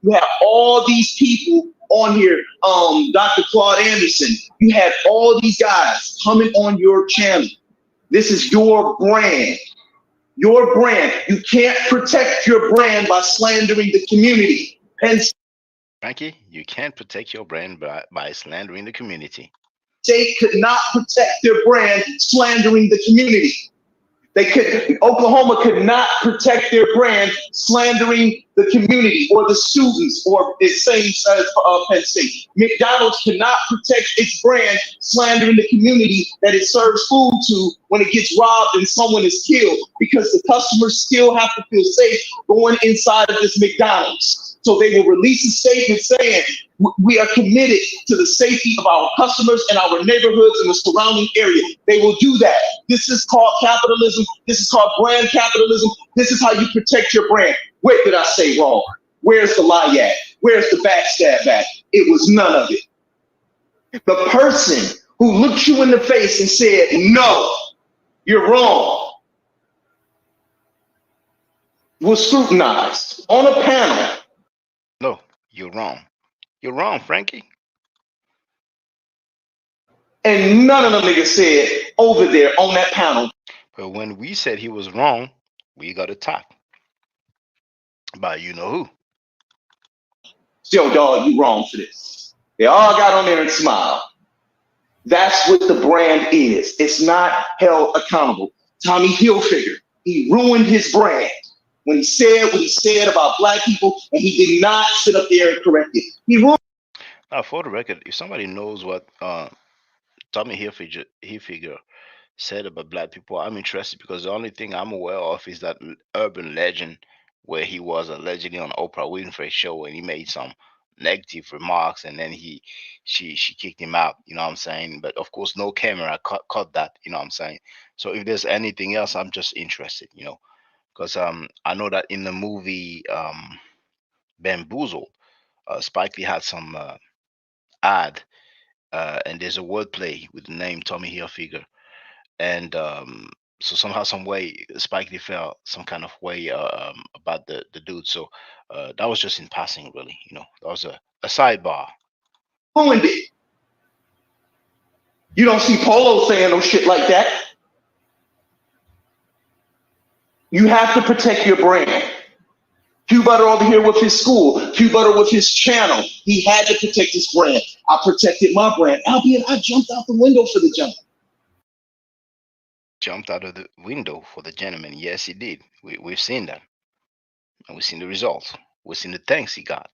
You have all these people on here, Dr. Claude Anderson. You had all these guys coming on your channel. This is your brand. Your brand. You can't protect your brand by slandering the community. Penn Frankie, you can't protect your brand by slandering the community. State could not protect their brand slandering the community. Oklahoma could not protect their brand slandering the community or the students, or the same as Penn State. McDonald's cannot protect its brand slandering the community that it serves food to when it gets robbed and someone is killed, because the customers still have to feel safe going inside of this McDonald's. So they will release a statement saying, we are committed to the safety of our customers and our neighborhoods and the surrounding area. They will do that. This is called capitalism. This is called brand capitalism. This is how you protect your brand. Where did I say wrong? Where's the lie at? Where's the backstab at? It was none of it. The person who looked you in the face and said, no, you're wrong, was scrutinized on a panel. No, you're wrong. You're wrong, Frankie. And none of them niggas said over there on that panel. But when we said he was wrong, we got attacked by you know who. Yo, dog, you wrong for this. They all got on there and smiled. That's what the brand is. It's not held accountable. Tommy Hilfiger, he ruined his brand when he said what he said about black people, and he did not sit up there and correct it. He ruined. Now, for the record, if somebody knows what Tommy Hilfiger said about black people, I'm interested, because the only thing I'm aware of is that urban legend where he was allegedly on Oprah Winfrey show and he made some negative remarks, and then she kicked him out, you know what I'm saying? But of course no camera caught that, you know what I'm saying? So if there's anything else, I'm just interested, you know, because I know that in the movie Bamboozled, Spike Lee had some ad, and there's a wordplay with the name Tommy Hilfiger, and so somehow, some way, Spike Lee felt some kind of way about the dude. So that was just in passing, really. You know, that was a sidebar. Ruined it. You don't see Polo saying no shit like that. You have to protect your brand. QueButter over here with his school, QueButter with his channel. He had to protect his brand. I protected my brand, albeit I jumped out the window for the jump. Jumped out of the window for the gentleman. Yes, he did. We've seen that. And we've seen the results. We've seen the thanks he got.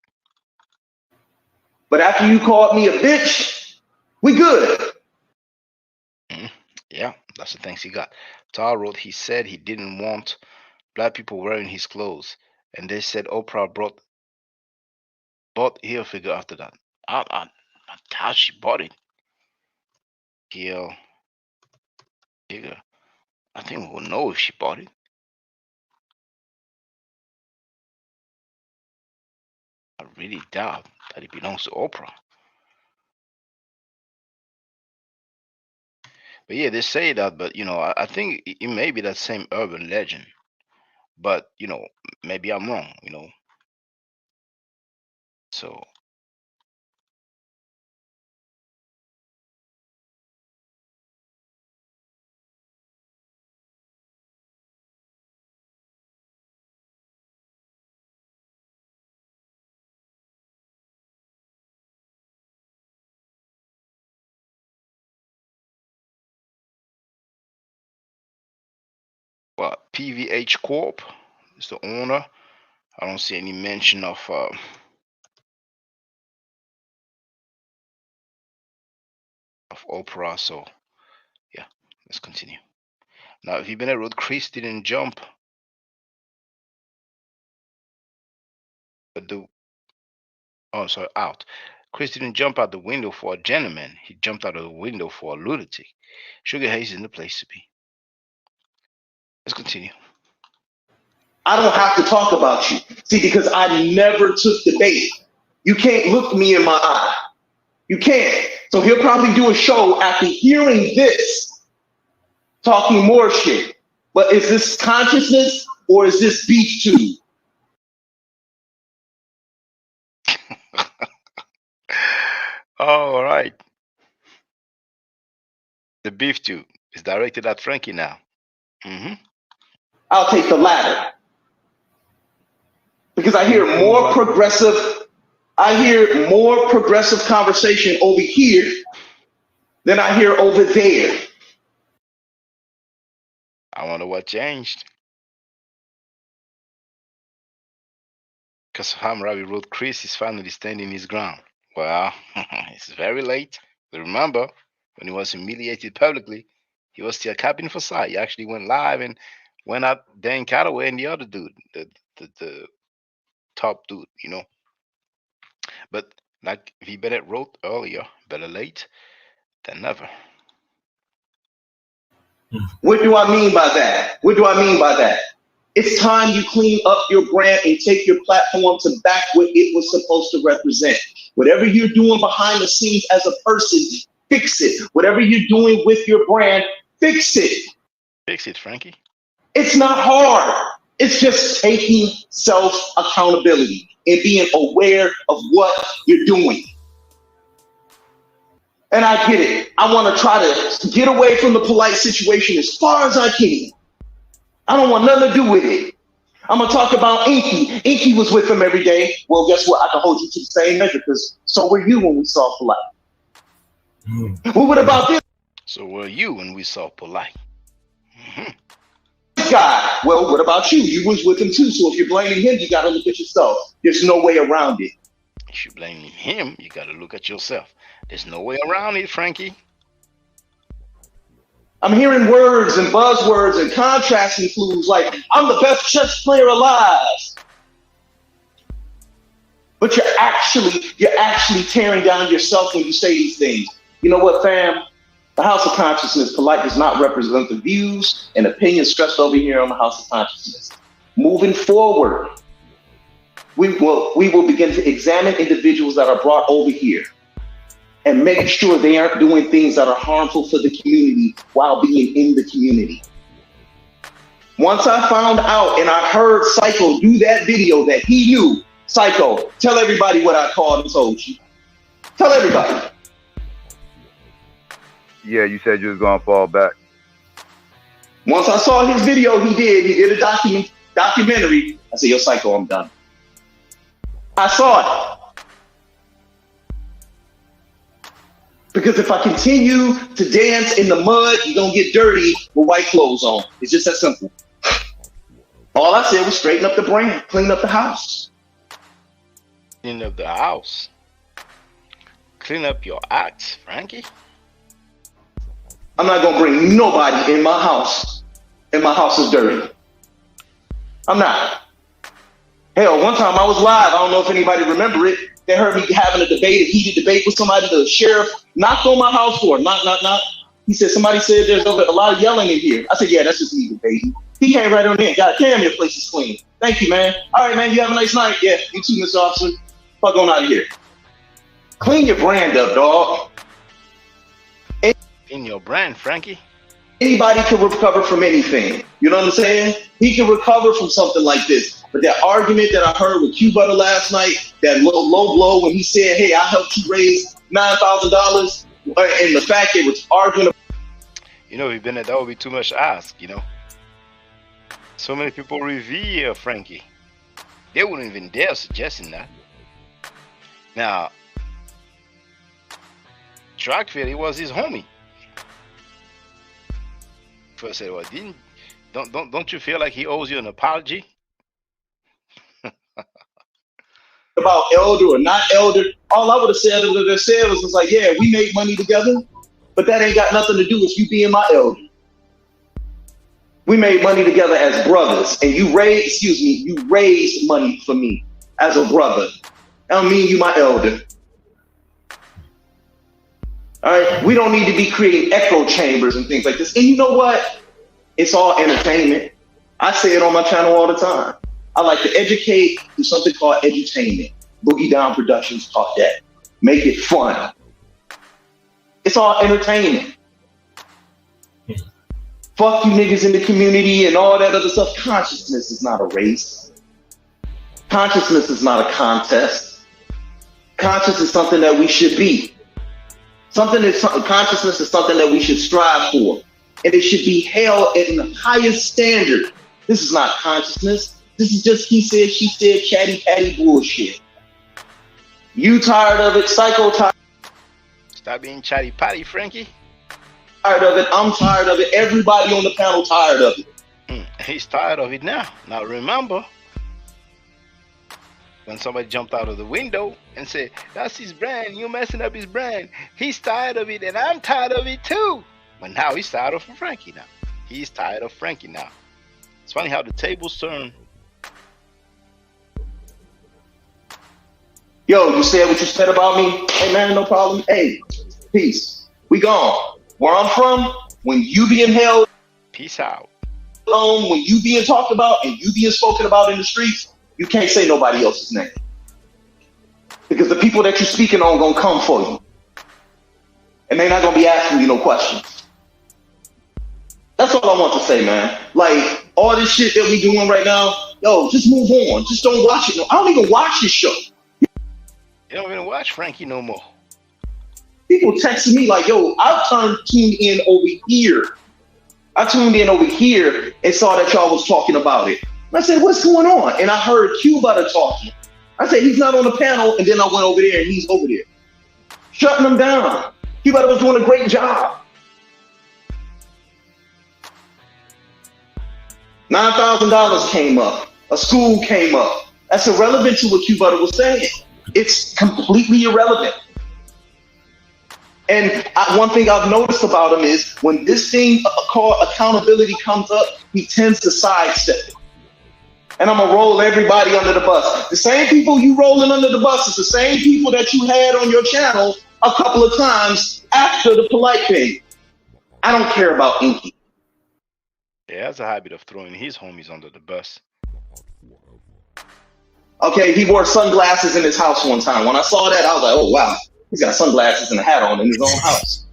But after you called me a bitch, we good. Yeah, that's the thanks he got. Tar wrote, he said he didn't want black people wearing his clothes. And they said Oprah bought Hilfiger after that. I doubt she bought it. Hilfiger. I think we will know if she bought it. I really doubt that it belongs to Oprah. But yeah, they say that, but you know, I think it may be that same urban legend. But you know, maybe I'm wrong, you know. So what, PVH Corp is the owner. I don't see any mention of Oprah. So yeah, let's continue. Now, if you've been wrote, Chris didn't jump out. Chris didn't jump out the window for a gentleman. He jumped out of the window for a lunatic. Sugar Hayes is in the place to be. Let's continue. I don't have to talk about you. See, because I never took the bait. You can't look me in my eye. You can't. So he'll probably do a show after hearing this, talking more shit. But is this consciousness or is this beef tube? right. The beef tube is directed at Frankie now. I'll take the latter. Because I hear more progressive conversation over here than I hear over there. I wonder what changed. Because Hammurabi wrote, Chris is finally standing his ground. Well, it's very late. But remember, when he was humiliated publicly, he was still capping for sight. He actually went live and went out Dan Cataway and the other dude, the top dude, you know. But like V. Bennett wrote earlier, better late than never. What do I mean by that? It's time you clean up your brand and take your platform to back what it was supposed to represent. Whatever you're doing behind the scenes as a person, fix it. Whatever you're doing with your brand, fix it. Fix it, Frankie. It's not hard. It's just taking self-accountability and being aware of what you're doing. And I get it. I want to try to get away from the polite situation as far as I can. I don't want nothing to do with it. I'm going to talk about Inky. Inky was with him every day. Well, guess what? I can hold you to the same measure because so were you when we saw polite. Well, what about this So were you when we saw polite. guy? Well, what about you? You was with him too. So if you're blaming him, you got to look at yourself. There's no way around it. If you're blaming him, you got to look at yourself. There's no way around it, Frankie. I'm hearing words and buzzwords and contrasting clues like, I'm the best chess player alive. But you're actually tearing down yourself when you say these things. You know what, fam? The House of Consciousness, polite, does not represent the views and opinions stressed over here on the House of Consciousness. Moving forward, we will begin to examine individuals that are brought over here and make sure they aren't doing things that are harmful for the community while being in the community. Once I found out and I heard Psycho do that video that he knew, Psycho, tell everybody what I called and told you. Tell everybody. Yeah, you said you was gonna fall back. Once I saw his video, he did a documentary. I said, yo, Psycho, I'm done. I saw it. Because if I continue to dance in the mud, you're going to get dirty with white clothes on. It's just that simple. All I said was straighten up the brand, clean up the house. Clean up the house. Clean up your act, Frankie. I'm not going to bring nobody in my house, and my house is dirty. I'm not. Hell, one time I was live. I don't know if anybody remember it. They heard me having a heated debate with somebody. The sheriff knocked on my house door. Knock. He said, somebody said there's a lot of yelling in here. I said, yeah, that's just me debating. He came right on in. God damn, your place is clean. Thank you, man. All right, man, you have a nice night. Yeah, you too, Mr. Officer. Fuck on out of here. Clean your brand up, dog. Clean your brand, Frankie. Anybody can recover from anything. You know what I'm saying? He can recover from something like this. But that argument that I heard with QueButter last night, that low blow when he said, hey, I helped you raise $9,000, and the fact they was arguing. You know, Bennett, that would be too much to ask, you know. So many people revere Frankie. They wouldn't even dare suggesting that. Now, Trackfield, he was his homie. First said, well, don't you feel like he owes you an apology? About elder or not elder, all I would have said was like, yeah, we make money together, but that ain't got nothing to do with you being my elder. We made money together as brothers, and you raised money for me as a brother. I don't mean you my elder. All right, we don't need to be creating echo chambers and things like this. And you know what? It's all entertainment. I say it on my channel all the time. I like to educate, do something called edutainment. Boogie Down Productions taught that. Make it fun. It's all entertainment. Fuck you niggas in the community and all that other stuff. Consciousness is not a race. Consciousness is not a contest. Conscious is something that we should be. Consciousness is something that we should strive for, and it should be held in the highest standard. This is not consciousness. This is just he said, she said, chatty patty bullshit. You tired of it? Psycho tired. Stop being chatty patty, Frankie. Tired of it. I'm tired of it. Everybody on the panel tired of it. He's tired of it now. Now remember, when somebody jumped out of the window and said, that's his brand, you're messing up his brand. He's tired of it, and I'm tired of it too. But now he's tired of Frankie now. He's tired of Frankie now. It's funny how the tables turn. Yo, you said what you said about me? Hey, man, no problem. Hey, peace. We gone. Where I'm from, when you being held, peace out. When you being talked about and you being spoken about in the streets, you can't say nobody else's name. Because the people that you're speaking on gonna come for you. And they're not gonna be asking you no questions. That's all I want to say, man. Like, all this shit that we doing right now, yo, just move on. Just don't watch it. No, I don't even watch this show. You don't even watch Frankie no more. People texting me like, yo, tuned in over here. I tuned in over here and saw that y'all was talking about it. I said, what's going on? And I heard QueButter talking. I said, he's not on the panel. And then I went over there and he's over there. Shutting them down. QueButter was doing a great job. $9,000 came up. A school came up. That's irrelevant to what QueButter was saying. It's completely irrelevant. And one thing I've noticed about him is when this thing called accountability comes up, he tends to sidestep it. And I'm going to roll everybody under the bus. The same people you rolling under the bus is the same people that you had on your channel a couple of times after the polite thing. I don't care about Inky. Yeah, he has a habit of throwing his homies under the bus. Okay, he wore sunglasses in his house one time. When I saw that, I was like, oh, wow. He's got sunglasses and a hat on in his own house.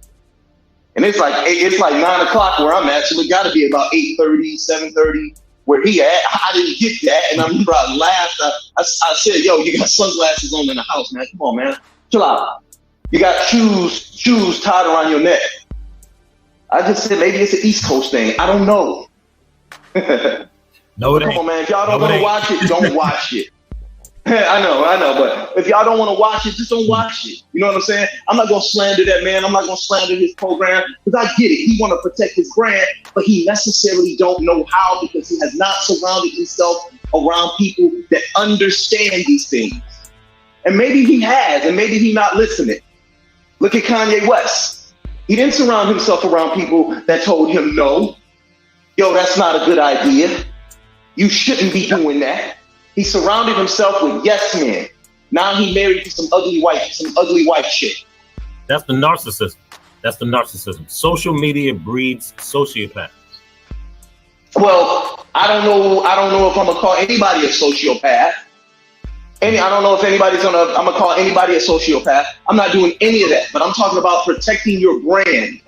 And it's like 9 o'clock where I'm at, so it got to be about 8:30, 7:30 where he at. I didn't get that. And I remember I laughed. I said, yo, you got sunglasses on in the house, man. Come on, man. Chill out. You got shoes tied around your neck. I just said maybe it's an East Coast thing. I don't know. No, it ain't. Come on, man. If y'all don't want to watch it, don't watch it. I know, but if y'all don't want to watch it, just don't watch it. You know what I'm saying? I'm not going to slander that man. I'm not going to slander his program because I get it. He want to protect his brand, but he necessarily don't know how because he has not surrounded himself around people that understand these things. And maybe he has, and maybe he not listening. Look at Kanye West. He didn't surround himself around people that told him, no, yo, that's not a good idea. You shouldn't be doing that. He surrounded himself with yes men. Now he married to some ugly wife shit. That's the narcissism. Social media breeds sociopaths. Well, I don't know if I'm gonna call anybody a sociopath. I don't know if I'm gonna call anybody a sociopath. I'm not doing any of that, but I'm talking about protecting your brand.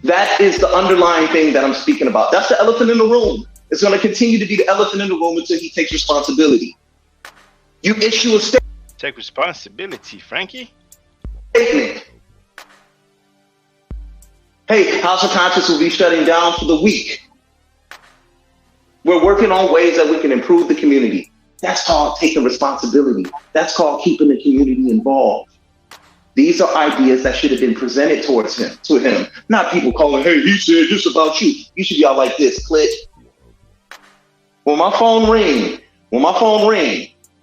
That is the underlying thing that I'm speaking about. That's the elephant in the room. It's going to continue to be the elephant in the room until he takes responsibility. You issue a statement. Take responsibility, Frankie. Hey, House of Conscience will be shutting down for the week. We're working on ways that we can improve the community. That's called taking responsibility. That's called keeping the community involved. These are ideas that should have been presented to him, not people calling, hey, he said this about you. You should be all like this, click. When my phone ring,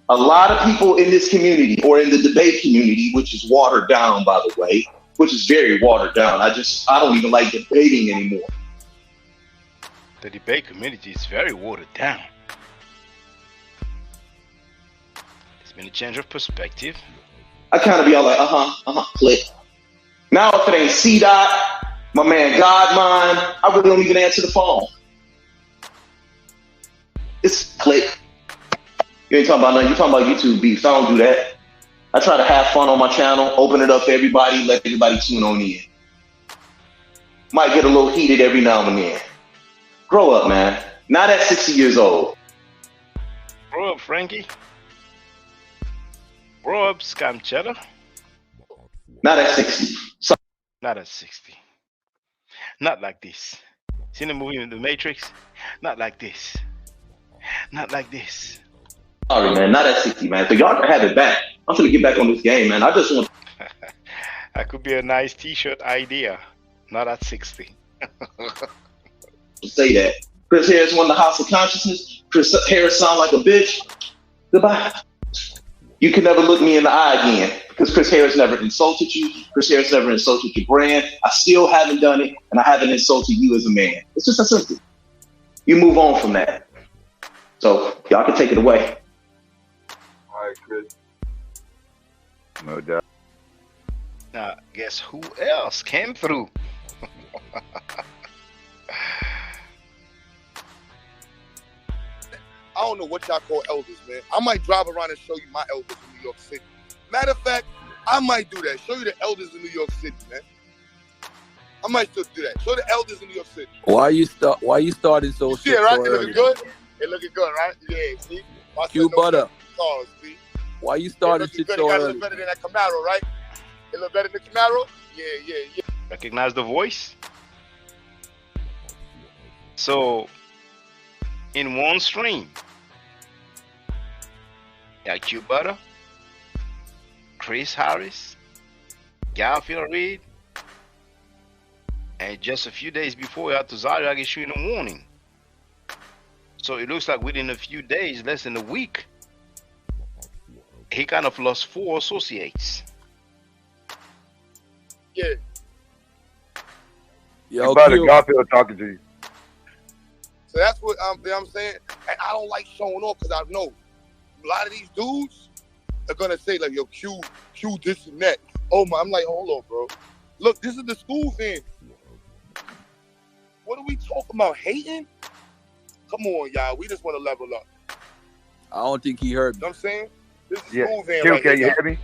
a lot of people in this community or in the debate community, which is watered down, by the way, which is very watered down. I don't even like debating anymore. The debate community is very watered down. It's been a change of perspective. I kind of be all like, click. Now if it ain't C-Dot, my man Godmine, I really don't even answer the phone. It's click. You ain't talking about nothing. You're talking about YouTube beefs. I don't do that. I try to have fun on my channel, open it up for everybody, let everybody tune on in. Might get a little heated every now and then. Grow up, man. Not at 60 years old. Grow up, Frankie. Grow up, Scam Cheddar. Not at 60. So Not at 60. Not like this. Seen the movie The Matrix? Not like this. Not like this. Sorry, man. Not at 60, man. So y'all can have it back. I'm trying to get back on this game, man. I just want That could be a nice T-shirt idea. Not at 60. to say that. Chris Harris won the House of Consciousness. Chris Harris sound like a bitch. Goodbye. You can never look me in the eye again because Chris Harris never insulted you. Chris Harris never insulted your brand. I still haven't done it, and I haven't insulted you as a man. It's just that simple. You move on from that. So y'all can take it away. All right, Chris. No doubt. Now, guess who else came through? I don't know what y'all call elders, man. I might drive around and show you my elders in New York City. Matter of fact, I might do that. Show you the elders in New York City, man. I might still do that. Show the elders in New York City. Why you starting so You see it, right? It looking good? It looking good, right? Yeah, see? QueButter. Cars, see? Why you starting shit good. so It gotta early? look better than that Camaro, right? It look better than the Camaro? Yeah. Recognize the voice? So, in one stream, got QueButter, Chris Harris, Garfield Reed, and just a few days before, you had to Zaria issue in the warning. So it looks like within a few days, less than a week, he kind of lost 4 associates. Yeah. Yo, QueButter, Garfield talking to you. So that's what I'm saying. And I don't like showing off because I know a lot of these dudes are gonna say like, "Yo, Q this and that." Oh my, I'm like, hold on, bro. Look, this is the school thing. What are we talking about? Hating? Come on, y'all. We just want to level up. I don't think he heard me. You know what I'm saying? This is Yeah. school thing. Q, right can you here, hear me?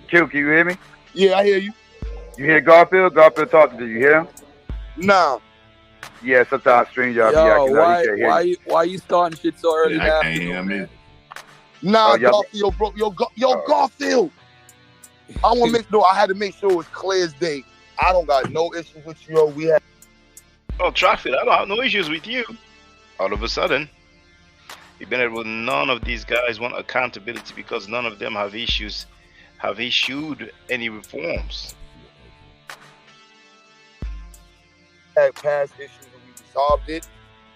Q, can you hear me? Yeah, I hear you. You hear Garfield? Garfield talking to you. You hear him? Nah. Yeah, sometimes stream y'all be Yo, acting out. He can't hear you. why you starting shit so early? Yeah, in the I can't hear afternoon, me. man? Nah, Oh, y'all- Garfield, bro. Yo, Garfield. I want to make sure. I had to make sure it was clear as day. I don't got no issues with you. Yo, we had. Oh, Traffic, I don't have no issues with you. All of a sudden, you've been with none of these guys want accountability because none of them have issued any reforms. Had past issues and we resolved it.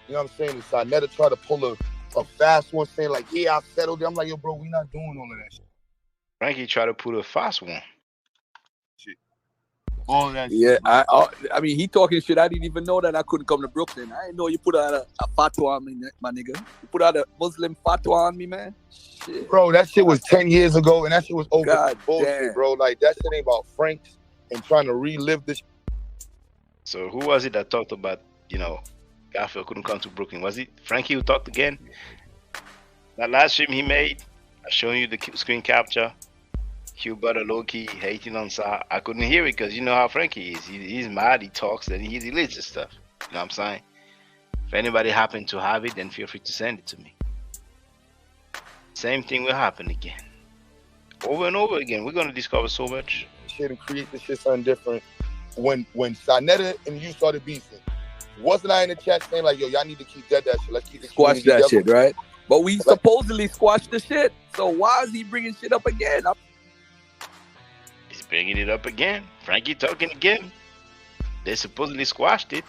You know what I'm saying? And Sarnetta tried to pull a fast one saying like, yeah, I settled it. I'm like, yo, bro, we not doing all of that shit. Frankie tried to put a fast one. All of that Yeah, shit. Bro. I mean, he talking shit. I didn't even know that I couldn't come to Brooklyn. I didn't know you put out a fatwa on me, my nigga. You put out a Muslim fatwa on me, man. Shit. Bro, that shit was 10 years ago and that shit was over. God bullshit, damn. bro. Like, that shit ain't about Franks and trying to relive this. So who was it that talked about, Garfield couldn't come to Brooklyn? Was it Frankie who talked again? That last stream he made, I showed you the screen capture. QueButter low-key hating on Sa. I couldn't hear it because you know how Frankie is. He's mad, he talks, then he deletes the stuff. You know what I'm saying? If anybody happened to have it, then feel free to send it to me. Same thing will happen again. Over and over again. We're going to discover so much. Shit and create this shit something different. When Sarnetta and you started beefing, wasn't I in the chat saying like, yo, y'all need to keep that shit. Let's keep the Squash that together. shit, right? But we supposedly squashed the shit. So why is he bringing shit up again? He's bringing it up again. Frankie talking again. They supposedly squashed it.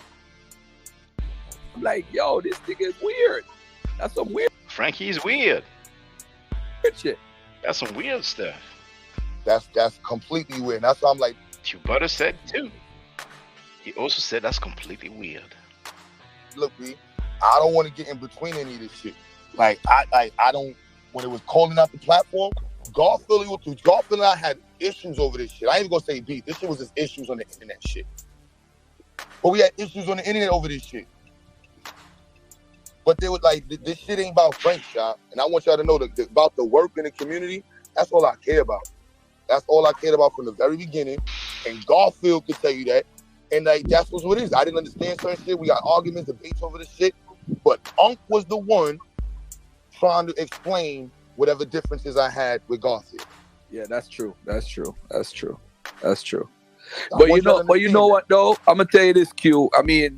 I'm like, yo, this nigga is weird. That's some weird Frankie is weird. shit. That's some weird stuff. That's completely weird. That's why I'm like, QueButter said too. He also said that's completely weird. look, B, I don't want to get in between any of this shit. Like, I don't. When it was calling out the platform, Garfield and I had issues over this shit. I ain't even gonna say beef. This shit was just issues on the internet shit. But we had issues on the internet over this shit. But they were like, this shit ain't about Frank, y'all. And I want y'all to know about the work in the community. That's all I care about. That's all I cared about from the very beginning. And Garfield could tell you that. And like, that's what it is. I didn't understand certain shit. We got arguments, debates over this shit. But Unc was the one trying to explain whatever differences I had with Garfield. Yeah, that's true. That's true. That's true. That's true. But you know what though? I'm gonna tell you this, Q. I mean,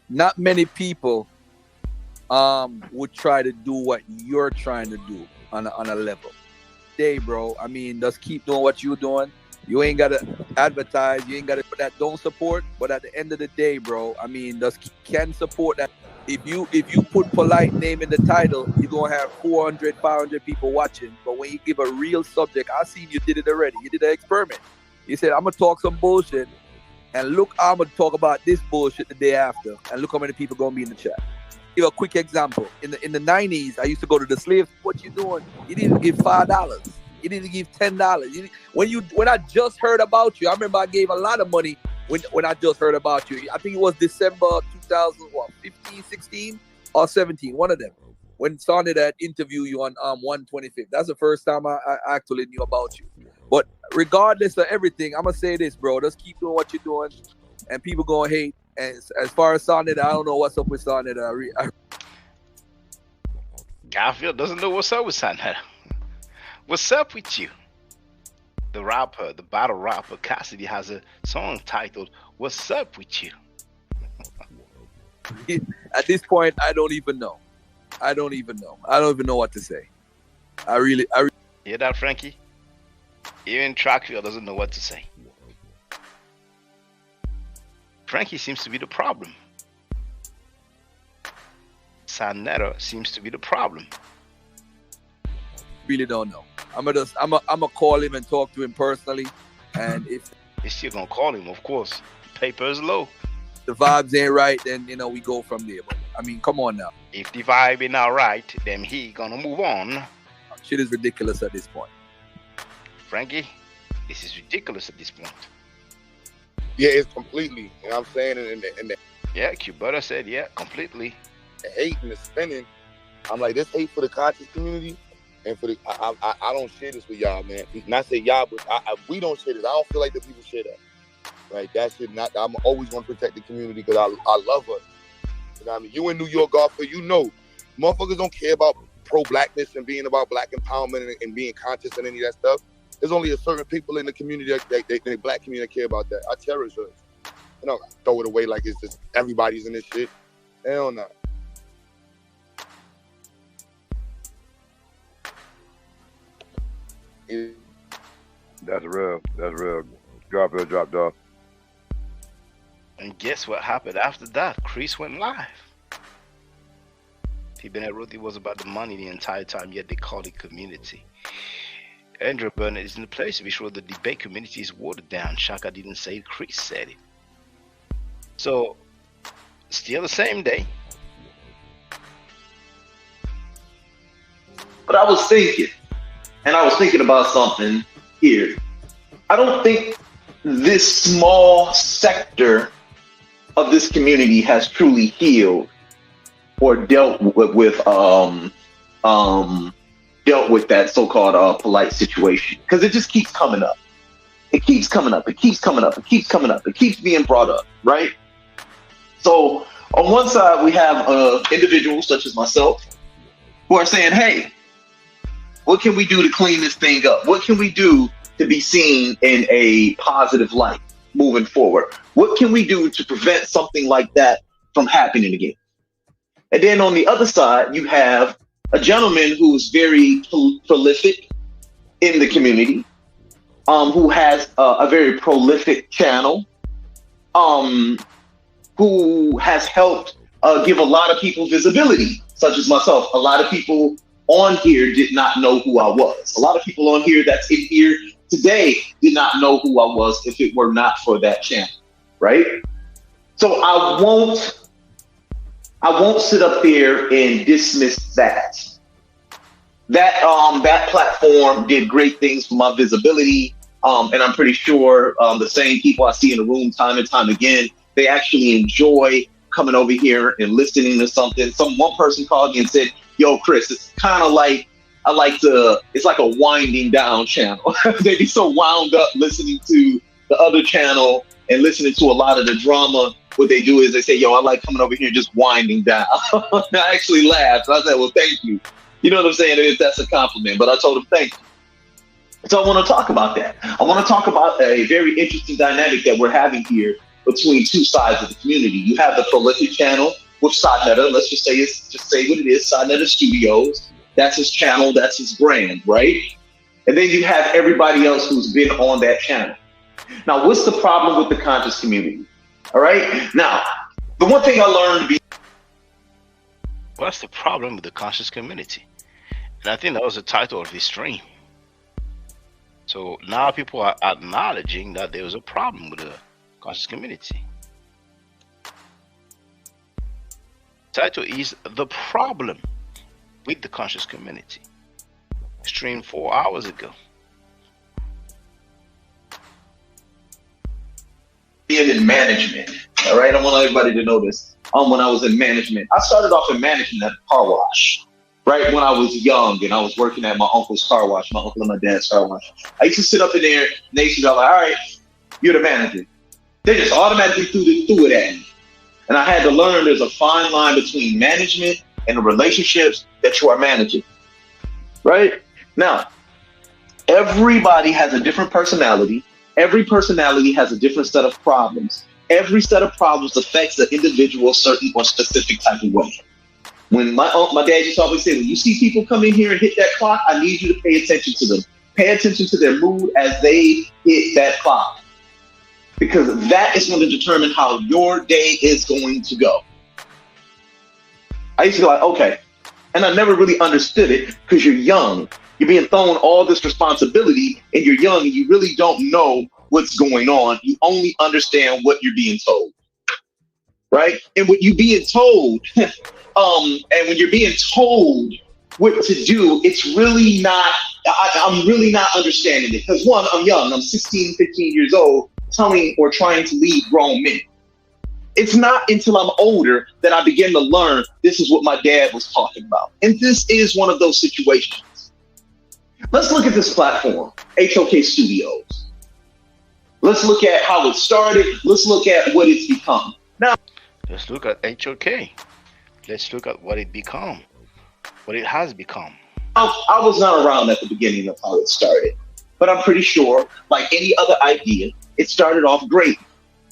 not many people would try to do what you're trying to do on a level. Day, bro. I mean, just keep doing what you're doing. You ain't gotta advertise. You ain't gotta put that. Don't support. But at the end of the day, bro, I mean, just can support that. If you put polite name in the title, you're gonna have 400, 500 people watching. But when you give a real subject, I seen you did it already. You did an experiment. You said, I'm gonna talk some bullshit, and look, I'm gonna talk about this bullshit the day after, and look how many people gonna be in the chat. Give a quick example. In the 90s, I used to go to the slaves. What you doing? You didn't give $5. You didn't give $10. When I just heard about you, I remember I gave a lot of money when I just heard about you. I think it was December 2015, 16, or 17, one of them. When Sonny had interviewed you on 125th. That's the first time I actually knew about you. But regardless of everything, I'm gonna say this, bro. Just keep doing what you're doing, and people gonna hate. And as far as Sonnet, I don't know what's up with Sonnet. Garfield doesn't know what's up with Sonnet. What's up with you? The rapper, the battle rapper, Cassidy has a song titled "What's Up with You." At this point, I don't even know. I don't even know what to say. I really hear that, Frankie? Even Trackfield doesn't know what to say. Frankie seems to be the problem. Sanetta seems to be the problem. Really don't know. I'm gonna call him and talk to him personally. And if you're still gonna call him, of course. Paper is low. The vibes ain't right, then we go from there. But I mean, come on now. If the vibe ain't not right, then he gonna move on. Shit is ridiculous at this point. Frankie, this is ridiculous at this point. Yeah, it's completely. You know what I'm saying? And yeah, QueButter said, yeah, completely. The hate and the spinning. I'm like, this hate for the conscious community, and for the I don't share this with y'all, man. Not say y'all, but we don't share this. I don't feel like the people share that. Right? That should not. I'm always going to protect the community because I love us. You know what I mean? You in New York, Garfield, you know, motherfuckers don't care about pro-blackness and being about black empowerment and being conscious and any of that stuff. There's only a certain people in the community the black community that care about that. I cherish us. You know, throw it away like it's just everybody's in this shit. Hell no. That's real. That's real. Dropped off. And guess what happened after that? Chris went live. T-Bennett wrote it was about the money the entire time, yet they called it community. Andrew Burnett is in the place to be sure the debate community is watered down. Shaka didn't say it, Chris said it. So, still the same day. But I was thinking about something here. I don't think this small sector of this community has truly healed or dealt with that so-called polite situation, because it just keeps coming up. It keeps coming up. It keeps coming up. It keeps coming up. It keeps being brought up, right? So on one side, we have individuals such as myself who are saying, hey, what can we do to clean this thing up? What can we do to be seen in a positive light moving forward? What can we do to prevent something like that from happening again? And then on the other side, you have a gentleman who's very prolific in the community, who has a very prolific channel, who has helped give a lot of people visibility, such as myself. A lot of people on here did not know who I was. A lot of people on here that's in here today did not know who I was if it were not for that channel, right? So I won't sit up there and dismiss that. That platform did great things for my visibility, and I'm pretty sure the same people I see in the room time and time again, they actually enjoy coming over here and listening to something. One person called me and said, "Yo, Chris, it's kind of like it's like a winding down channel." They be so wound up listening to the other channel and listening to a lot of the drama. What they do is they say, "Yo, I like coming over here and just winding down." I actually laughed. I said, "Well, thank you." You know what I'm saying? That's a compliment, but I told him thank you. So I want to talk about that. I want to talk about a very interesting dynamic that we're having here between two sides of the community. You have the prolific channel with Sadnetta. Let's just say what it is. Sadnetta Studios. That's his channel. That's his brand, right? And then you have everybody else who's been on that channel. Now, what's the problem with the conscious community? All right. Now, the one thing I learned. What's the problem with the conscious community? And I think that was the title of this stream. So now people are acknowledging that there was a problem with the conscious community. Title is The Problem with the Conscious Community. Streamed 4 hours ago. Being in management, all right? I want everybody to know this. When I was in management, I started off in management at a car wash, right? When I was young and I was working at my uncle's car wash, my uncle and my dad's car wash. I used to sit up in there and they used to go like, all right, you're the manager. They just automatically threw it at me. And I had to learn there's a fine line between management and the relationships that you are managing, right? Now, everybody has a different personality. Every personality has a different set of problems. Every set of problems affects the individual a certain or specific type of way. When my dad used to always say, when you see people come in here and hit that clock, I need you to pay attention to them. Pay attention to their mood as they hit that clock. Because that is going to determine how your day is going to go. I used to go like, okay. And I never really understood it because you're young. You're being thrown all this responsibility and you're young and you really don't know what's going on. You only understand what you're being told. Right? And what you're being told, and when you're being told what to do, it's really not, I'm really not understanding it. Because one, I'm young, I'm 16, 15 years old, telling or trying to lead grown men. It's not until I'm older that I begin to learn this is what my dad was talking about. And this is one of those situations. Let's look at this platform, HOK Studios. Let's look at how it started. Let's look at what it's become. Now, let's look at HOK. Let's look at what it become, what it has become. I was not around at the beginning of how it started, but I'm pretty sure, like any other idea, it started off great.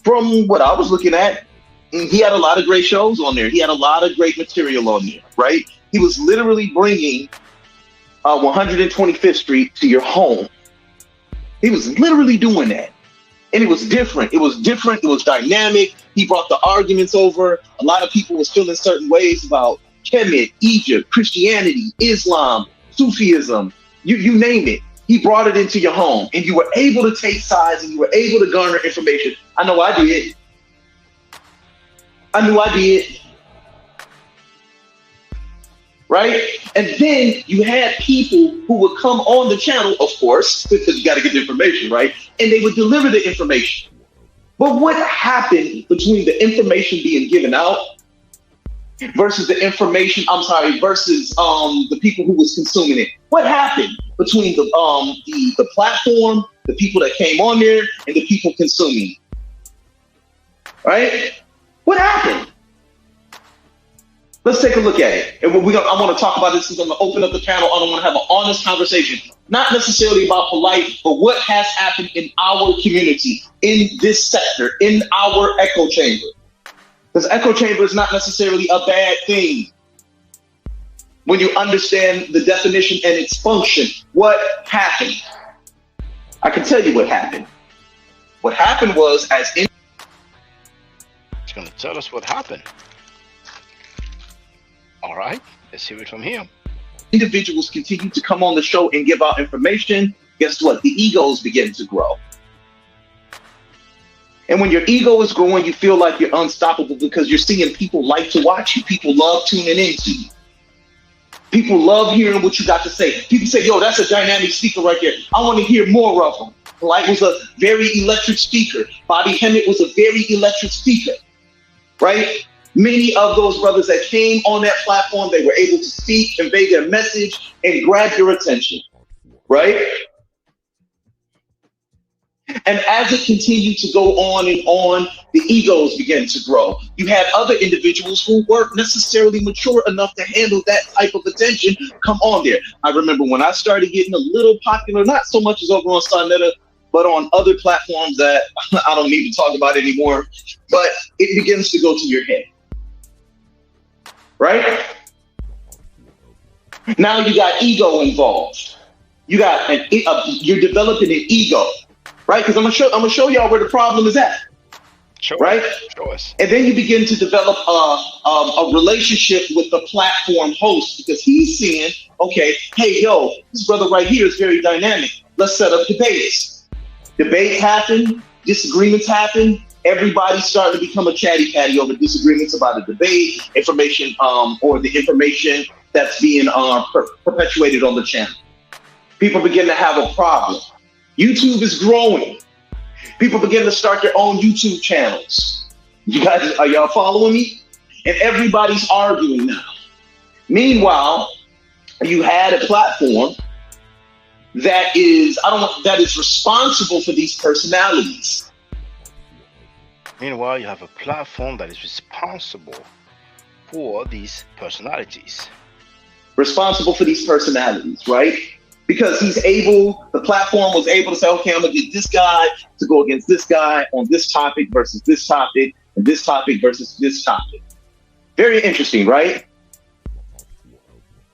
From what I was looking at, he had a lot of great shows on there. He had a lot of great material on there, right? He was literally bringing 125th Street to your home. He was literally doing that. And it was different. It was different. It was dynamic. He brought the arguments over. A lot of people was feeling certain ways about Kemet, Egypt, Christianity, Islam, Sufism, you name it. He brought it into your home and you were able to take sides and you were able to garner information. I know I did. I knew I did. Right? And then you had people who would come on the channel, of course, because you got to get the information, right? And they would deliver the information. But what happened between the information being given out versus the information, versus the people who was consuming it? What happened between the platform, the people that came on there, and the people consuming? Right? What happened? Let's take a look at it. And I want to talk about this because I'm going to open up the panel. I want to have an honest conversation, not necessarily about polite, but what has happened in our community, in this sector, in our echo chamber. Because echo chamber is not necessarily a bad thing. When you understand the definition and its function, what happened? I can tell you what happened. What happened was it's going to tell us what happened. All right, let's hear it from him. Individuals continue to come on the show and give out information. Guess what? The egos begin to grow. And when your ego is growing, you feel like you're unstoppable because you're seeing people like to watch you. People love tuning into you. People love hearing what you got to say. People say, yo, that's a dynamic speaker right there. I want to hear more of them. Light was a very electric speaker. Bobby Hemmett was a very electric speaker, right? Many of those brothers that came on that platform, they were able to speak, convey their message, and grab your attention, right? And as it continued to go on and on, the egos began to grow. You had other individuals who weren't necessarily mature enough to handle that type of attention come on there. I remember when I started getting a little popular, not so much as over on Sonetta, but on other platforms that I don't need to talk about anymore, but it begins to go to your head, right? Now you got ego involved. You got you're developing an ego, right? Because I'm gonna show y'all where the problem is at, right? Show us. And then you begin to develop a relationship with the platform host because he's seeing, okay, hey, yo, this brother right here is very dynamic. Let's set up debates. Debates happen, disagreements happen. Everybody's starting to become a chatty patty over disagreements about a debate, information, or the information that's being perpetuated on the channel. People begin to have a problem. YouTube is growing. People begin to start their own YouTube channels. You guys, are y'all following me? And everybody's arguing now. Meanwhile, you had a platform that is responsible for these personalities. Meanwhile, you have a platform that is responsible for these personalities. Responsible for these personalities, right? Because the platform was able to say, okay, I'm gonna get this guy to go against this guy on this topic versus this topic, and this topic versus this topic. Very interesting, right?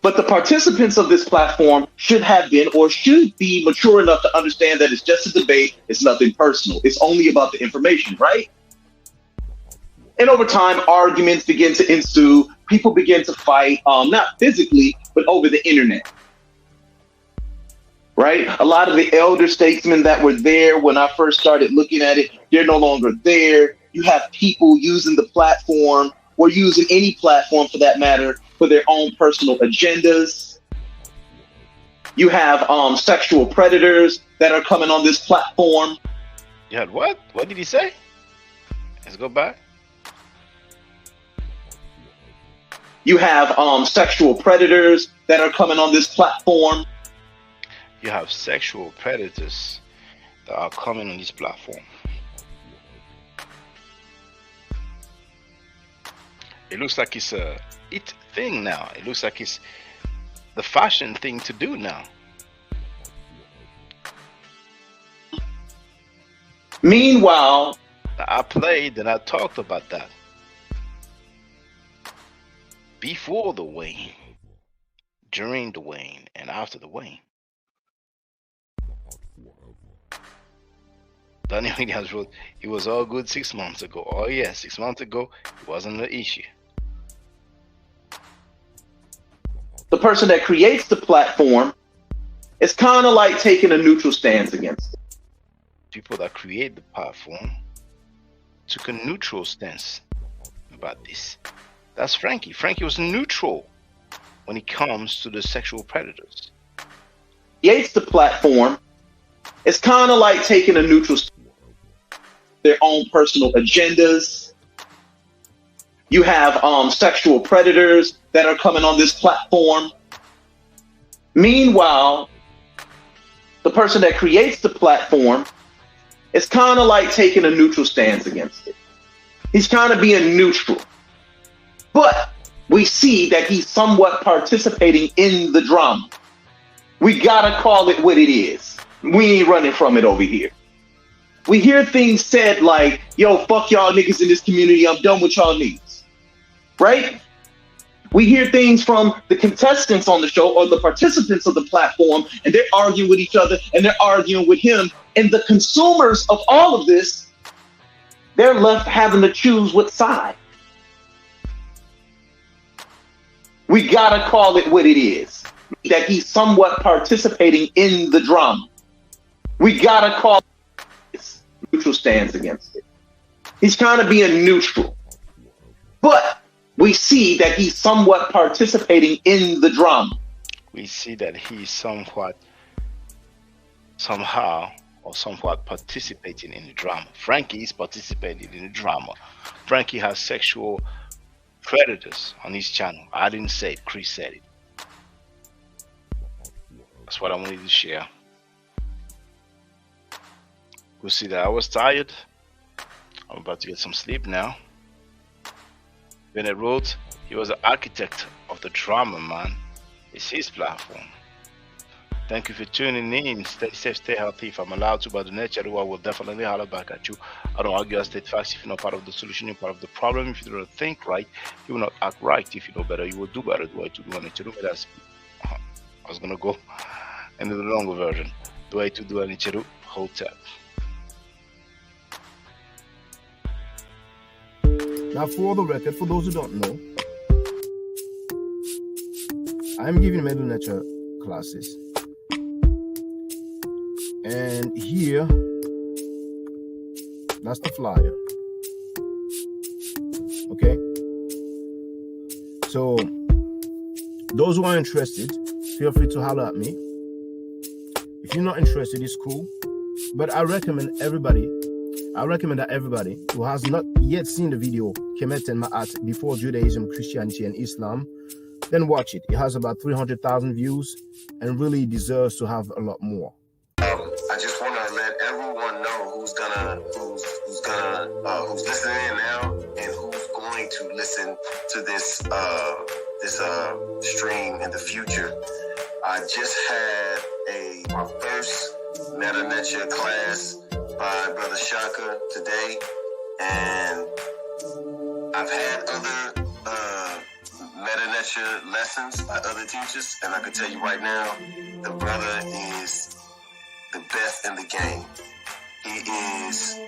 But the participants of this platform should have been or should be mature enough to understand that it's just a debate, it's nothing personal. It's only about the information, right? And over time, arguments begin to ensue. People begin to fight, not physically, but over the internet. Right? A lot of the elder statesmen that were there when I first started looking at it, they're no longer there. You have people using the platform or using any platform for that matter for their own personal agendas. You have sexual predators that are coming on this platform. You had what? What did he say? Let's go back. You have sexual predators that are coming on this platform. You have sexual predators that are coming on this platform. It looks like it's a it thing now. It looks like it's the fashion thing to do now. Meanwhile, I played and I talked about that before the wane, during the wane, and after the wane. Donnie Williams wrote, it was all good 6 months ago. Oh yeah, 6 months ago, it wasn't an issue. The person that creates the platform is kind of like taking a neutral stance against it. People that create the platform took a neutral stance about this. That's Frankie. Frankie was neutral when it comes to the sexual predators. Creates the platform. It's kind of like taking a neutral stance. Their own personal agendas. You have sexual predators that are coming on this platform. Meanwhile, the person that creates the platform is kind of like taking a neutral stance against it. He's kind of being neutral. But we see that he's somewhat participating in the drama. We gotta call it what it is. We ain't running from it over here. We hear things said like, yo, fuck y'all niggas in this community, I'm done with y'all niggas. Right? We hear things from the contestants on the show or the participants of the platform, and they're arguing with each other and they're arguing with him. And the consumers of all of this, they're left having to choose what side. We gotta call it what it is. That he's somewhat participating in the drama. We gotta call this neutral stance against it. He's kind of being neutral. But we see that he's somewhat participating in the drama. We see that he's somewhat participating in the drama. Frankie is participating in the drama. Frankie has sexual predators on his channel. I didn't say it, Chris said it. That's what I wanted to share. You see that I was tired. I'm about to get some sleep now. Bennett wrote, he was the architect of the drama, man. It's his platform. Thank you for tuning in. Stay safe, stay healthy. If I'm allowed to, by the nature, I will definitely holler back at you. I don't argue, I state facts. If you're not part of the solution, you're part of the problem. If you don't think right, you will not act right. If you know better, you will do better. Do I to do anything? That's I was gonna go into the longer version. Do I to do anything? Hotel. Now, for the record, for those who don't know, I'm giving middle nature classes. And here, that's the flyer. Okay? So, those who are interested, feel free to holler at me. If you're not interested, it's cool. But I recommend that everybody who has not yet seen the video, Kemet and Ma'at, Before Judaism, Christianity, and Islam, then watch it. It has about 300,000 views and really deserves to have a lot more. I just want to let everyone know who's listening in now and who's going to listen to this stream in the future. I just had my first Meta Nature class by Brother Shaka today, and I've had other Meta Nature lessons by other teachers, and I can tell you right now, the brother is the best in the game. He is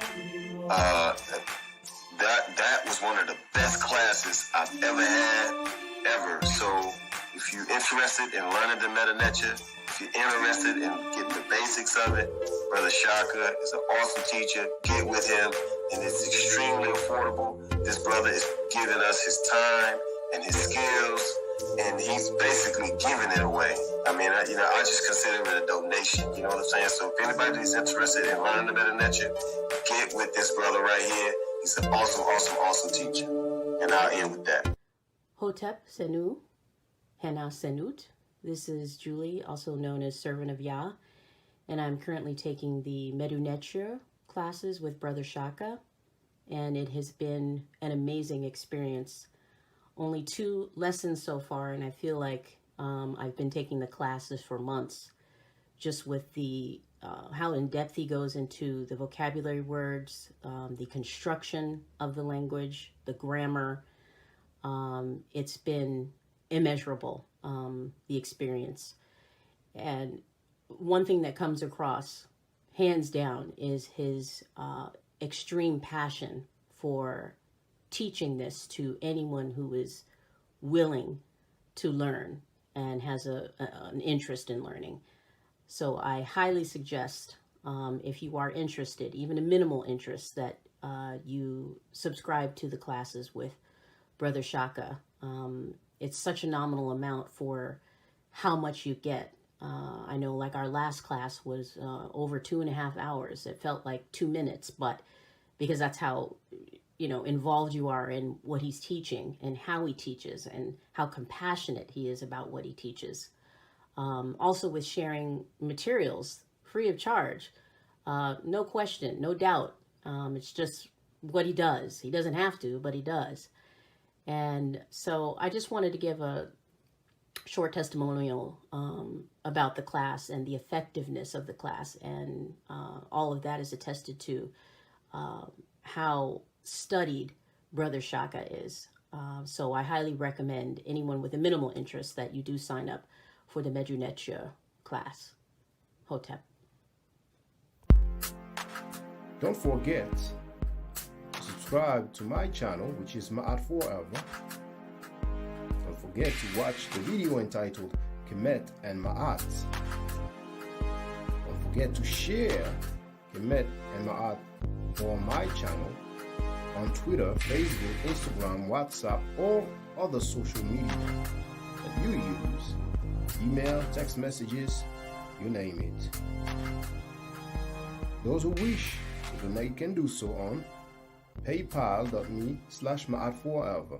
that was one of the best classes I've ever had, ever. So if you're interested in learning the Meta Nature, if you're interested in getting the basics of it, Brother Shaka is an awesome teacher. Get with him, and it's extremely affordable. This brother is giving us his time and his skills, and he's basically giving it away. I mean, I just consider it a donation. You know what I'm saying? So if anybody is interested in learning the Meta Nature, get with this brother right here. He's an awesome, awesome, awesome teacher. And I'll end with that. Hotep Senu, Hana Senut. This is Julie, also known as Servant of Yah, and I'm currently taking the Medu Neture classes with Brother Shaka, and it has been an amazing experience. Only 2 lessons so far, and I feel like I've been taking the classes for months, just with the how in depth he goes into the vocabulary words, the construction of the language, the grammar. It's been immeasurable, the experience. And one thing that comes across, hands down, is his extreme passion for teaching this to anyone who is willing to learn and has an interest in learning. So I highly suggest, if you are interested, even a minimal interest, that you subscribe to the classes with Brother Shaka. It's such a nominal amount for how much you get. I know, like, our last class was over 2.5 hours. It felt like 2 minutes, but because that's how involved you are in what he's teaching and how he teaches and how compassionate he is about what he teaches. Also with sharing materials free of charge, no question, no doubt. It's just what he does. He doesn't have to, but he does. And so I just wanted to give a short testimonial about the class and the effectiveness of the class, and all of that is attested to how studied Brother Shaka is. So I highly recommend anyone with a minimal interest that you do sign up for the Medu Neture class. Hotep. Don't forget to subscribe to my channel, which is Ma'at Forever. Don't forget to watch the video entitled Kemet and Ma'at. Don't forget to share Kemet and Ma'at on my channel on Twitter, Facebook, Instagram, WhatsApp, or other social media that you use. Email, text messages, you name it. Those who wish to donate can do so on paypal.me/Ma'at Forever.